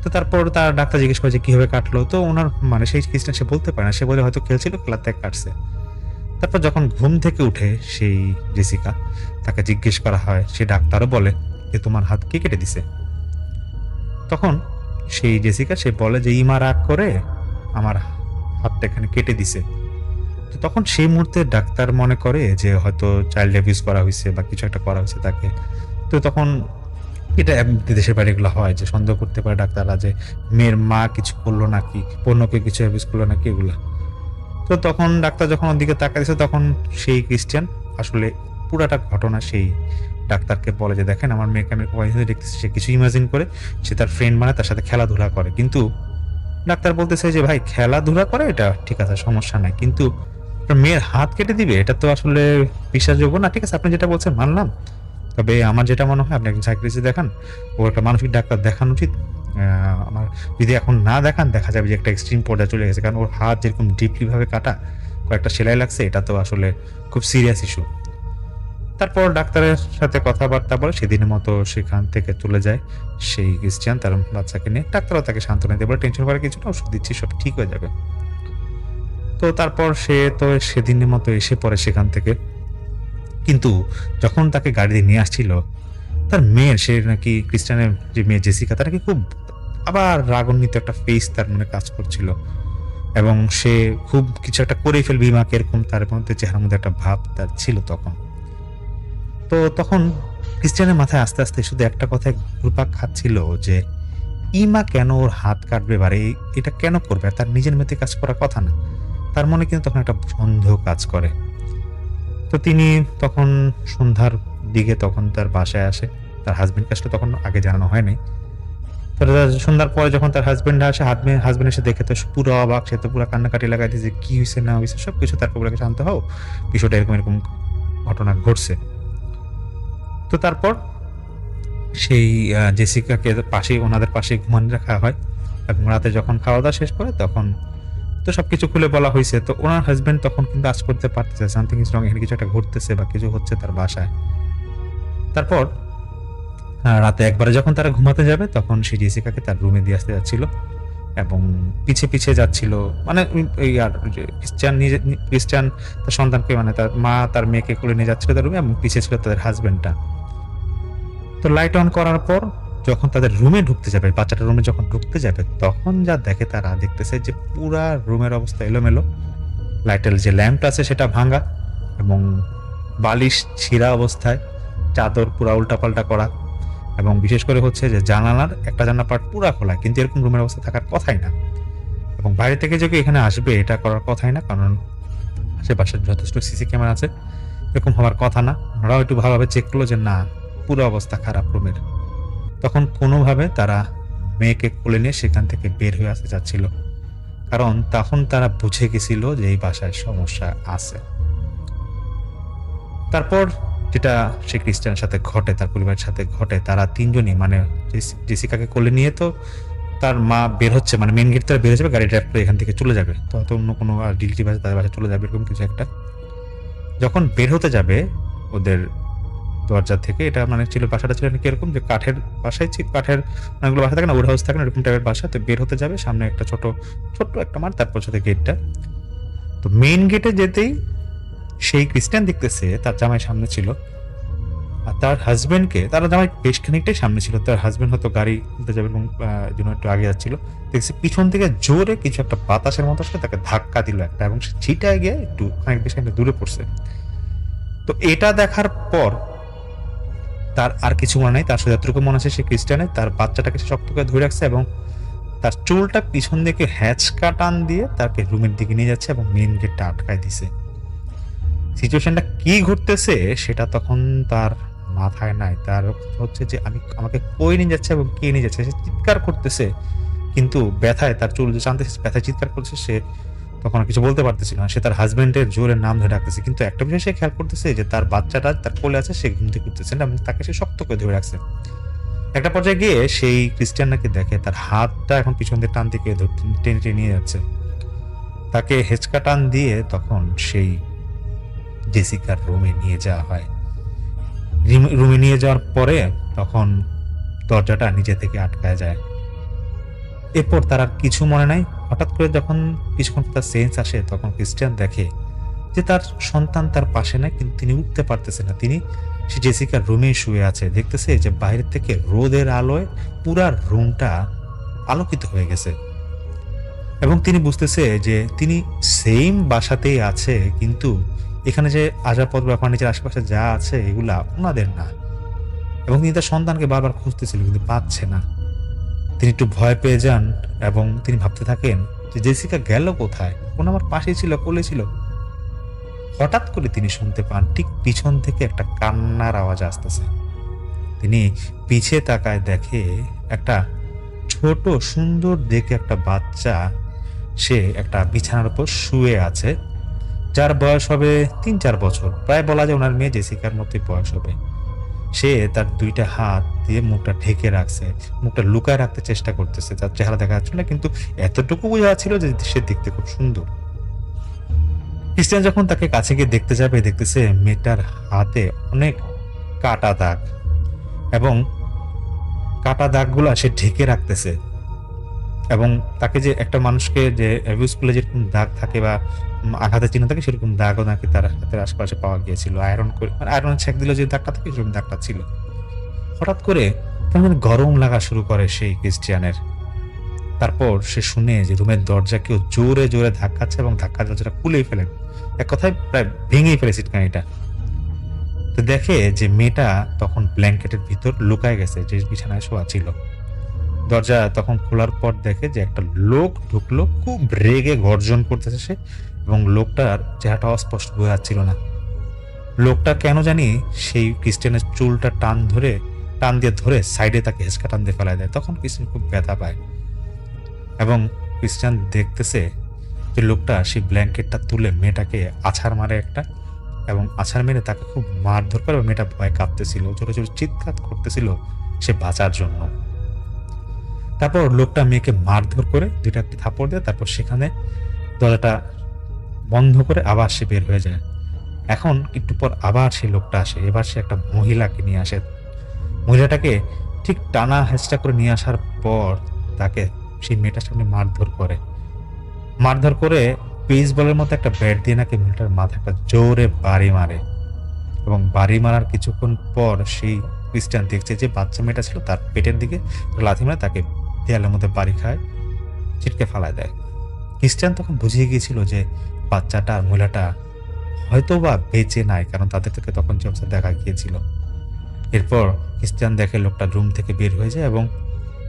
তো তারপর তার ডাক্তার জিজ্ঞেস করে যে কিভাবে কাটলো, তো ওনার মানে সেই ক্রিস্টিয়ান সে বলতে পারে না, সে বলে হয়তো খেলছিল, খেলার থেকে কাটছে। তারপর যখন ঘুম থেকে উঠে সেই জেসিকা তাকে জিজ্ঞেস করা হয়, সে ডাক্তারও বলে যে তোমার হাত কে কেটে দিছে। তখন সেই জেসিকা সে বলে যে ইমা রাগ করে আমার হাতটা এখানে কেটে দিছে। তো তখন সেই মুহূর্তে ডাক্তার মনে করে যে হয়তো চাইল্ড অ্যাবিউজ করা হয়েছে বা কিছু একটা করা হয়েছে তাকে। তো তখন এটা দেশের বাইরে এগুলো হয় যে সন্দেহ করতে পারে ডাক্তাররা যে মেয়ের মা কিছু করলো নাকি, পণ্যকে কিছু অ্যাবিউজ করলো নাকি এগুলা। তো তখন ডাক্তার যখন ওদিকে তাকাইছে তখন সেই ক্রিস্টিয়ান আসলে পুরাটা ঘটনা সেই ডাক্তারকে বলে যে দেখেন আমার মেয়েকে আমি কয়েকদিন দেখতেছি সে কিছু ইমাজিন করে সে তার ফ্রেন্ড মানে তার সাথে খেলাধুলা করে, কিন্তু ডাক্তার বলতেছে যে ভাই খেলাধুলা করে এটা ঠিক আছে সমস্যা নাই, কিন্তু মেয়ের হাত কেটে দিবে এটা তো আসলে বিশ্বাসযোগ্য না। ঠিক আছে আপনি যেটা বলছেন মানলাম, তবে আমার যেটা মনে হয় আপনি একজন সাইকিয়াট্রিস্ট দেখান, ও একটা মানসিক ডাক্তার দেখানো উচিত। আমার যদি এখন না দেখান দেখা যাবে যে একটা এক্সট্রিম পর্যায়ে চলে গেছে, কারণ ওর হাত যেরকম ডিপলি ভাবে কাটা, কয়েকটা সেলাই লাগছে, এটা তো আসলে খুব সিরিয়াস ইস্যু। তারপর ডাক্তারের সাথে কথাবার্তা বলে সেদিনের মতো সেখান থেকে চলে যায় সেই ক্রিশ্চিয়ান তার বাচ্চাকে নিয়ে। ডাক্তারও তাকে সান্ত্বনা দিয়ে বলে, টেনশন করার কিছু না, ওষুধ দিচ্ছি, সব ঠিক হয়ে যাবে। তো তারপর সে তো সেদিনের মতো এসে পড়ে সেখান থেকে। কিন্তু যখন তাকে গাড়ি দিয়ে নিয়ে আসছিল, তার মেয়ের, সে নাকি ক্রিস্টিয়ানের যে মেয়ে জেসিকা, তার নাকি খুব আবার রাগান্বিত একটা ফেস তার মনে কাজ করছিল, এবং সে খুব কিছু একটা করে ফেলবে ইমাকে, এরকম তার মধ্যে চেহারার মধ্যে একটা ভাব তার ছিল তখন। তো তখন ক্রিস্টিয়ানের মাথায় আস্তে আস্তে শুধু একটা কথা ঘুরপাক খাচ্ছিল যে ইমা কেন ওর হাত কাটবে, বারে এটা কেন করবে, তার নিজের মেয়েতে কাজ করার কথা না। তার মনে কিন্তু তখন একটা সন্দেহ কাজ করে। তো তিনি তখন সন্ধ্যার দিকে তখন তার বাসায় আসে। তার হাজবেন্ড কাজটা তখন আগে জানানো হয়নি। তো সন্ধ্যার পরে যখন তার হাজবেন্ড আসে, হাজবেন্ড এসে দেখে তো পুরো অবাক, সে তো পুরো কান্নাকাটি লাগাই দিয়েছে, কি হয়েছে না হয়েছে সবকিছু। তারপর বলে শান্ত হও, বিষয়টা এরকম এরকম ঘটনা ঘটছে। তো তারপর সেই জেসিকাকে পাশে, ওনাদের পাশে ঘুমানো রাখা হয়, এবং রাতে যখন খাওয়া দাওয়া শেষ করে তখন তো সবকিছু খুলে বলা হয়েছে। তো ওনার হাজবেন্ড তখন কিন্তু আজ করতে পারতেছে সামথিং ইজ রং, এখানে কিছু একটা ঘটতেছে বা কিছু হচ্ছে তার বাসায়। তারপর রাতে একবারে যখন তারা ঘুমাতে যাবে তখন সেই জেসিকাকে তার রুমে দিয়ে আসতে যাচ্ছিল, এবং পিছে পিছে যাচ্ছিল, মানে এই আর যে ক্রিস্টিয়ান তার সন্তানকে, মানে তার মা তার মেয়েকে কোলে নিয়ে যাচ্ছিল তার রুমে, এবং পিছে ছিল তাদের হাজবেন্ডটা। তো লাইট অন করার পর যখন তাদের রুমে ঢুকতে যাবে, বাচ্চাটার রুমে যখন ঢুকতে যাবে, তখন যা দেখে তারা দেখতেছে যে পুরা রুমের অবস্থা এলোমেলো। লাইটের যে ল্যাম্পটা আছে সেটা ভাঙা, এবং বালিশ ছিঁড়া অবস্থায়, চাদর পুরা উল্টাপাল্টা করা, এবং বিশেষ করে হচ্ছে যে জানালার একটা জানলা পার্ট পুরা খোলা, কিন্তু এরকম রুমের অবস্থা থাকার কথাই না। এবং বাইরে থেকে যে কেউ এখানে আসবে এটা করার কথাই না, কারণ আশেপাশে যথেষ্ট সিসি ক্যামেরা আছে, এরকম হওয়ার কথা না। ওরাও একটু ভালোভাবে চেক করলো যে না, পুরো অবস্থা খারাপ রুমের। তখন কোনোভাবে তারা মেয়েকে কোলে নিয়ে সেখান থেকে বের হয়ে আসতে চাচ্ছিল, কারণ তখন তারা বুঝে গেছিল যে এই বাসায় সমস্যা আছে। তারপর যেটা সে ক্রিস্টিয়ানের সাথে ঘটে, তার পরিবারের সাথে ঘটে, তারা তিনজনই, মানে জেসিকাকে কোলে নিয়ে তো তার মা বের হচ্ছে, মানে মেন গেট থেকে বের হয়ে যাবে, গাড়ি ড্রাইভ করে এখান থেকে চলে যাবে, তো হয়তো অন্য কোনো রিলেটিভ আছে তাদের বাসায় চলে যাবে, এরকম কিছু একটা। যখন বের হতে যাবে ওদের দরজা থেকে, এটা মানে ছিল, বাসাটা ছিল নাকি এরকম যে কাঠের বাসায় ছিল, কাঠের অনেকগুলো বাসা থাকে না, উড হাউস থাকে না, এরকম টাইপের বাসা। তো বের হতে যাবে, সামনে একটা ছোট ছোট্ট একটা মাঠ, তারপর সাথে গেটটা। তো মেইন গেটে যেতেই সেই ক্রিস্টিয়ান দেখতেছে তার জামাই সামনে ছিল, আর তার হাজবেন্ডকে, তার জামাই বেশ খানিকটাই সামনে ছিল, তার হাজবেন্ড হয়তো গাড়ি খুলতে যাবে এবং জন্য একটু আগে যাচ্ছিল। দেখছি পিছন থেকে জোরে কিছু একটা বাতাসের মতো আসলে তাকে ধাক্কা দিল একটা, এবং সে ছিটায় গিয়ে একটু অনেক বেশি একটা দূরে পড়ছে। তো এটা দেখার পর তার আর কিছু মনে নাই, তার শুধু এতটুকু মনে আছে সে ক্রিস্টিয়ানে তার বাচ্চাটাকে সে শক্ত করে ধরে রাখছে, এবং তার চুলটা পিছন দিকে হ্যাঁচকা টান দিয়ে তাকে রুমের দিকে নিয়ে যাচ্ছে, এবং মেইন গেটটা আটকায় দিছে। সিচুয়েশনটা কি ঘটতেছে সেটা তখন তার মাথায় নাই। তার হচ্ছে যে আমাকে কই নিয়ে যাচ্ছে এবং কে নিয়ে যাচ্ছে, সে চিৎকার করতেছে, কিন্তু ব্যথায় তার চুল যে টানতেছে, ব্যথায় চিৎকার করছে, সে তখন আর কিছু বলতে পারতেছিল না। সে তার হাজবেন্ডের জোরে নাম ধরে ডাকতেছে, কিন্তু একটা বিষয় সে খেয়াল করতেছে যে তার বাচ্চাটা তার কোলে আছে, সে ঘুম থেকে উঠতেছে না, এবং তাকে সে শক্ত করে ধরে রাখছে। একটা পর্যায়ে গিয়ে সেই ক্রিস্টিয়ান নাকি দেখে তার হাতটা এখন পিছন দিয়ে টান থেকে টেনে টেনে নিয়ে যাচ্ছে, তাকে হেঁচকা টান দিয়ে তখন সেই জেসিকার রুমে নিয়ে যাওয়া হয়। রুমে নিয়ে যাওয়ার পরে তখন দরজাটা নিজে থেকে আটকায় যায়। এরপর তার আর কিছু মনে নাই। হঠাৎ করে যখন কিছুক্ষণ তার সেন্স আসে, তখন ক্রিস্টিয়ান দেখে যে তার সন্তান তার পাশে নাই, কিন্তু তিনি উঠতে পারতেছে না। তিনি সে জেসিকার রুমে শুয়ে আছে, দেখতেছে যে বাইরে থেকে রোদের আলোয় পুরা রুমটা আলোকিত হয়ে গেছে, এবং তিনি বুঝতেছে যে তিনি সেম বাসাতেই আছে, কিন্তু এখানে যে আসবাবপত্র বা ফার্নিচার আশেপাশে যা আছে এগুলা ওনাদের না, এবং তিনি তার সন্তানকে বারবার খুঁজতেছিল কিন্তু পাচ্ছে না। তিনি একটু ভয় পেয়ে যান, এবং তিনি ভাবতে থাকেন যে জেসিকা গেল কোথায়, কোন আমার পাশে ছিল, কোলে ছিল। হঠাৎ করে তিনি শুনতে পান ঠিক পিছন থেকে একটা কান্নার আওয়াজ আসতেছে। তিনি পিছে তাকায়, দেখে একটা ছোট সুন্দর দেখে একটা বাচ্চা, সে একটা বিছানার উপর শুয়ে আছে, যার বয়স হবে 3-4 বছর, প্রায় বলা যায় ওনার মেয়ে জেসিকার মতোই বয়স হবে। সে তার দুইটা হাত দিয়ে মুখটা ঢেকে রাখছে, মুখটা লুকায় রাখতে চেষ্টা করতেছে, তার চেহারা দেখা যাচ্ছিল না, কিন্তু এতটুকু বোঝা যাচ্ছিল যে সে দেখতে খুব সুন্দর। ক্রিস্টিয়ান যখন তাকে কাছে গিয়ে দেখতে যাবে, দেখতেছে মেয়েটার হাতে অনেক কাটা দাগ, এবং কাটা দাগগুলা সে ঢেকে রাখতেছে। এবং তাকে যে একটা মানুষকে যে অ্যাবিউজ করলে যেরকম দাগ থাকে বা আঘাতের চিহ্ন থাকে, সেরকম দাগও নাকি তার হাতের আশেপাশে পাওয়া গিয়েছিল। আয়রন করে, মানে আয়রন ছেঁক দিলে যে দাগটা থাকে সেরকম দাগটা ছিল। হঠাৎ করে কেমন গরম লাগা শুরু করে সেই ক্রিস্টিয়ানের। তারপর সে শুনে যে রুমের দরজা কেউ জোরে জোরে ধাক্কাচ্ছে, এবং ধাক্কা দরজাটা খুলেই ফেলেন, এক কথায় প্রায় ভেঙেই ফেলে সিটকানিটা। তো দেখে যে মেয়েটা তখন ব্ল্যাঙ্কেটের ভিতর লুকায় গেছে, যে বিছানায় শোয়া ছিল। দরজা তখন খোলার পর দেখে যে একটা লোক ঢুকলো, খুব রেগে গর্জন করতেছে সে, এবং লোকটার চেহারাটা অস্পষ্ট বোঝা যাচ্ছিল না। লোকটা কেন জানি সেই ক্রিস্টিয়ানের চুলটা টান দিয়ে ধরে সাইডে তাকে হেঁচকা টান দিয়ে ফেলায় দেয়। তখন ক্রিস্টিয়ান খুব ব্যথা পায়, এবং ক্রিস্টিয়ান দেখতেছে যে লোকটা সেই ব্ল্যাঙ্কেটটা তুলে মেয়েটাকে আছাড় মারে একটা, এবং আছাড় মেরে তাকে খুব মারধর করে। মেয়েটা ভয় কাঁপতেছিল, জোরে জোরে চিৎকার করতেছিল সে বাঁচার জন্য। তারপর লোকটা মেয়েকে মারধর করে দুইটা থাপড় দেয়, তারপর সেখানে দরজাটা বন্ধ করে আবার সে বের হয়ে যায়। এখন একটু পর আবার সেই লোকটা আসে, এবার সে একটা মহিলাকে নিয়ে আসে। মহিলাটাকে ঠিক টানা হেঁচড়া করে নিয়ে আসার পর তাকে সেই মেয়েটার সামনে মারধর করে বেসবলের মতো একটা ব্যাট দিয়ে নাকি মেয়েটার মাথায় একটা জোরে বাড়ি মারে। এবং বাড়ি মারার কিছুক্ষণ পর সেই ক্রিস্টিয়ান দেখছে যে বাচ্চা মেয়েটা ছিল তার পেটের দিকে লাথি মারে তাকে দেয়ালের মধ্যে বাড়ি খায়, ছিটকে ফালায় দেয়। ক্রিস্টিয়ান তখন বুঝিয়ে গিয়েছিল যে বাচ্চাটা আর মহিলাটা হয়তো বা বেঁচে নাই, কারণ তাদের থেকে তখন যে অবস্থা দেখা গিয়েছিল। এরপর ক্রিস্টিয়ান দেখে লোকটা রুম থেকে বের হয়ে যায়, এবং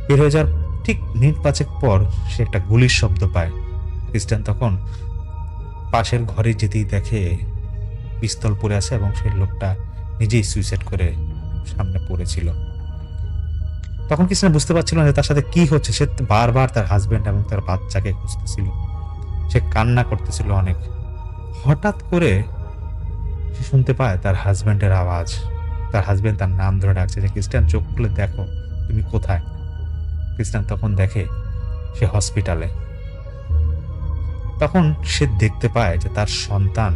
বের হয়ে যাওয়ার ঠিক মিনিট পাঁচেক পর সে একটা গুলির শব্দ পায়। ক্রিস্টিয়ান তখন পাশের ঘরে যেতেই দেখে পিস্তল পড়ে আছে, এবং সেই লোকটা নিজেই সুইসাইড করে সামনে পড়েছিল। তখন ক্রিস্টিয়ান বুঝতে পারছিল না যে তার সাথে কি হচ্ছে। সে বারবার তার হাজবেন্ড এবং তার বাচ্চাকে খুঁজতেছিল, সে কান্না করতেছিল অনেক। হঠাৎ করে সে শুনতে পায় তার হাজবেন্ডের আওয়াজ। তার হাজবেন্ড তার নাম ধরে ডাকছে যে ক্রিস্টিয়ান চোখ খুলে দেখো তুমি কোথায়। ক্রিস্টিয়ান তখন দেখে সে হসপিটালে। তখন সে দেখতে পায় যে তার সন্তান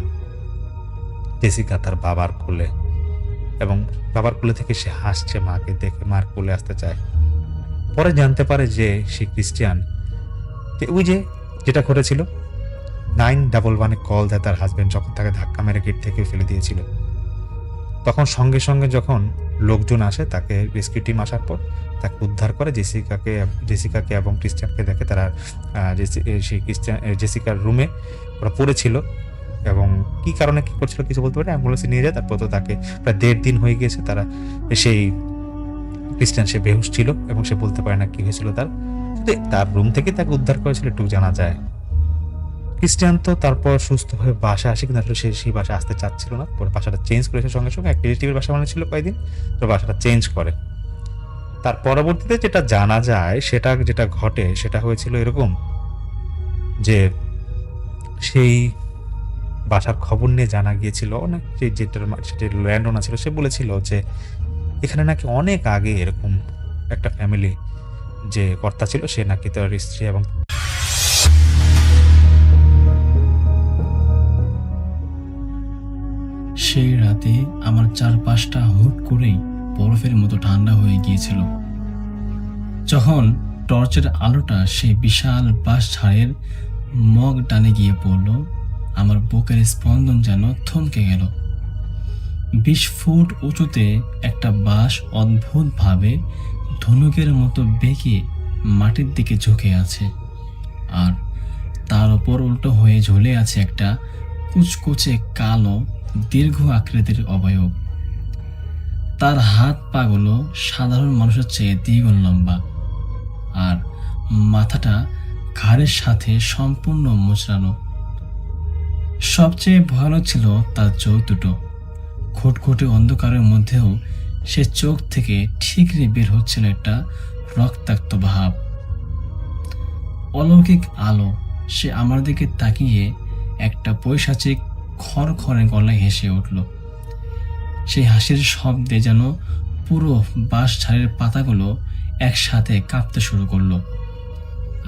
জেসিকা তার বাবার কোলে, এবং বাবার কোলে থেকে সে হাসছে মাকে দেখে, মার কোলে আসতে চায়। পরে জানতে পারে যে সে ক্রিস্টিয়ান যে ওই যে যেটা ঘটেছিল 911-এ কল দেয় তার হাজবেন্ড যখন তাকে ধাক্কা মেরে গেট থেকে ফেলে দিয়েছিল। তখন সঙ্গে সঙ্গে যখন লোকজন আসে, তাকে রেস্কিউ টিম আসার পর তাকে উদ্ধার করে। জেসিকাকে এবং ক্রিস্টিয়ানকে দেখে তারা সেই জেসিকার রুমে ওরা পড়েছিল, এবং কি কারণে কি করছিল কিছু বলতে পারে। অ্যাম্বুলেন্সে নিয়ে যায়, তারপর তো তাকে প্রায় 1.5 দিন হয়ে গিয়েছে তারা সেই ক্রিস্টিয়ান সে বেহুশ ছিল, এবং সে বলতে পারে না কি হয়েছিল তার রুম থেকে তাকে উদ্ধার করেছিল একটু জানা যায়। ক্রিস্টিয়ান তো তারপর সুস্থ হয়ে বাসা আসে, কিন্তু আসলে সে সেই বাসা আসতে চাচ্ছিল না। পরে বাসাটা চেঞ্জ করেছে, সঙ্গে সঙ্গে এক রিলেটিভের বাসা বানিয়েছিল কয়েকদিন, তো বাসাটা চেঞ্জ করে। তার পরবর্তীতে যেটা জানা যায়, যেটা ঘটে সেটা হয়েছিল এরকম যে সেই বাসার খবর নিয়ে জানা গিয়েছিল অনেক, যেটা ল্যান্ড ওনার ছিল সে বলেছিল যে এখানে নাকি অনেক আগে এরকম একটা ফ্যামিলি যে কর্তা ছিল, সে নাকি তার স্ত্রী এবং সেই রাতে আমার চারপাশটা হুট করেই বরফের মতো ঠান্ডা হয়ে গিয়েছিল। যখন টর্চের আলোটা সেই বিশাল বাঁশ ঝাড়ের মগ টানে গিয়ে পড়ল, আমার বুকের স্পন্দন যেন থমকে গেল। 20 ফুট উঁচুতে একটা বাঁশ অদ্ভুতভাবে ধনুকের মতো বেঁকে মাটির দিকে ঝুঁকে আছে, আর তার উপর উল্টো হয়ে ঝুলে আছে একটা কুচকুচে কালো দীর্ঘ আকৃতির অবয়ব। তার হাত পাগুলো সাধারণ মানুষের চেয়ে দ্বিগুণ লম্বা, আর মাথাটা ঘাড়ের সাথে সম্পূর্ণ মোচড়ানো। সবচেয়ে ভয়ানক ছিল তার চোখ দুটো। খুটখুটে অন্ধকারের মধ্যেও সে চোখ থেকে ঠিকরে বের হচ্ছিল একটা রক্তাক্ত ভাব, অলৌকিক আলো। সে আমার দিকে তাকিয়ে একটা পৈশাচিক খড়খড়ে গলায় হেসে উঠল। সেই হাসির শব্দে যেন পুরো বাঁশঝাড়ের পাতাগুলো একসাথে কাঁপতে শুরু করলো।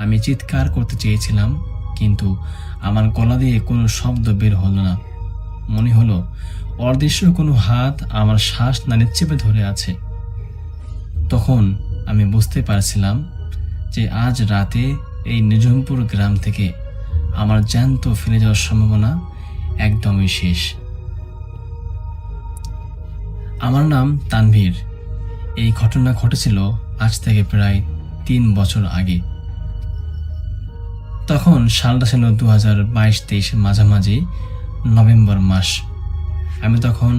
আমি চিৎকার করতে চেয়েছিলাম, কিন্তু আমার গলা দিয়ে কোনো শব্দ বের হলো না। মনে হলো অদৃশ্য কোনো হাত আমার শ্বাস নালী চেপে ধরে আছে। তখন আমি বুঝতে পারছিলাম যে আজ রাতে এই নিঝুমপুর গ্রাম থেকে আমার জ্যান্ত ফিরে যাওয়ার সম্ভাবনা একদমই শেষ। আমার নাম তানভীর। এই ঘটনা ঘটেছিল আজ থেকে প্রায় 3 বছর আগে। তখন সালটা ছিল 2022-23 মাঝামাঝি নভেম্বর মাস। আমি তখন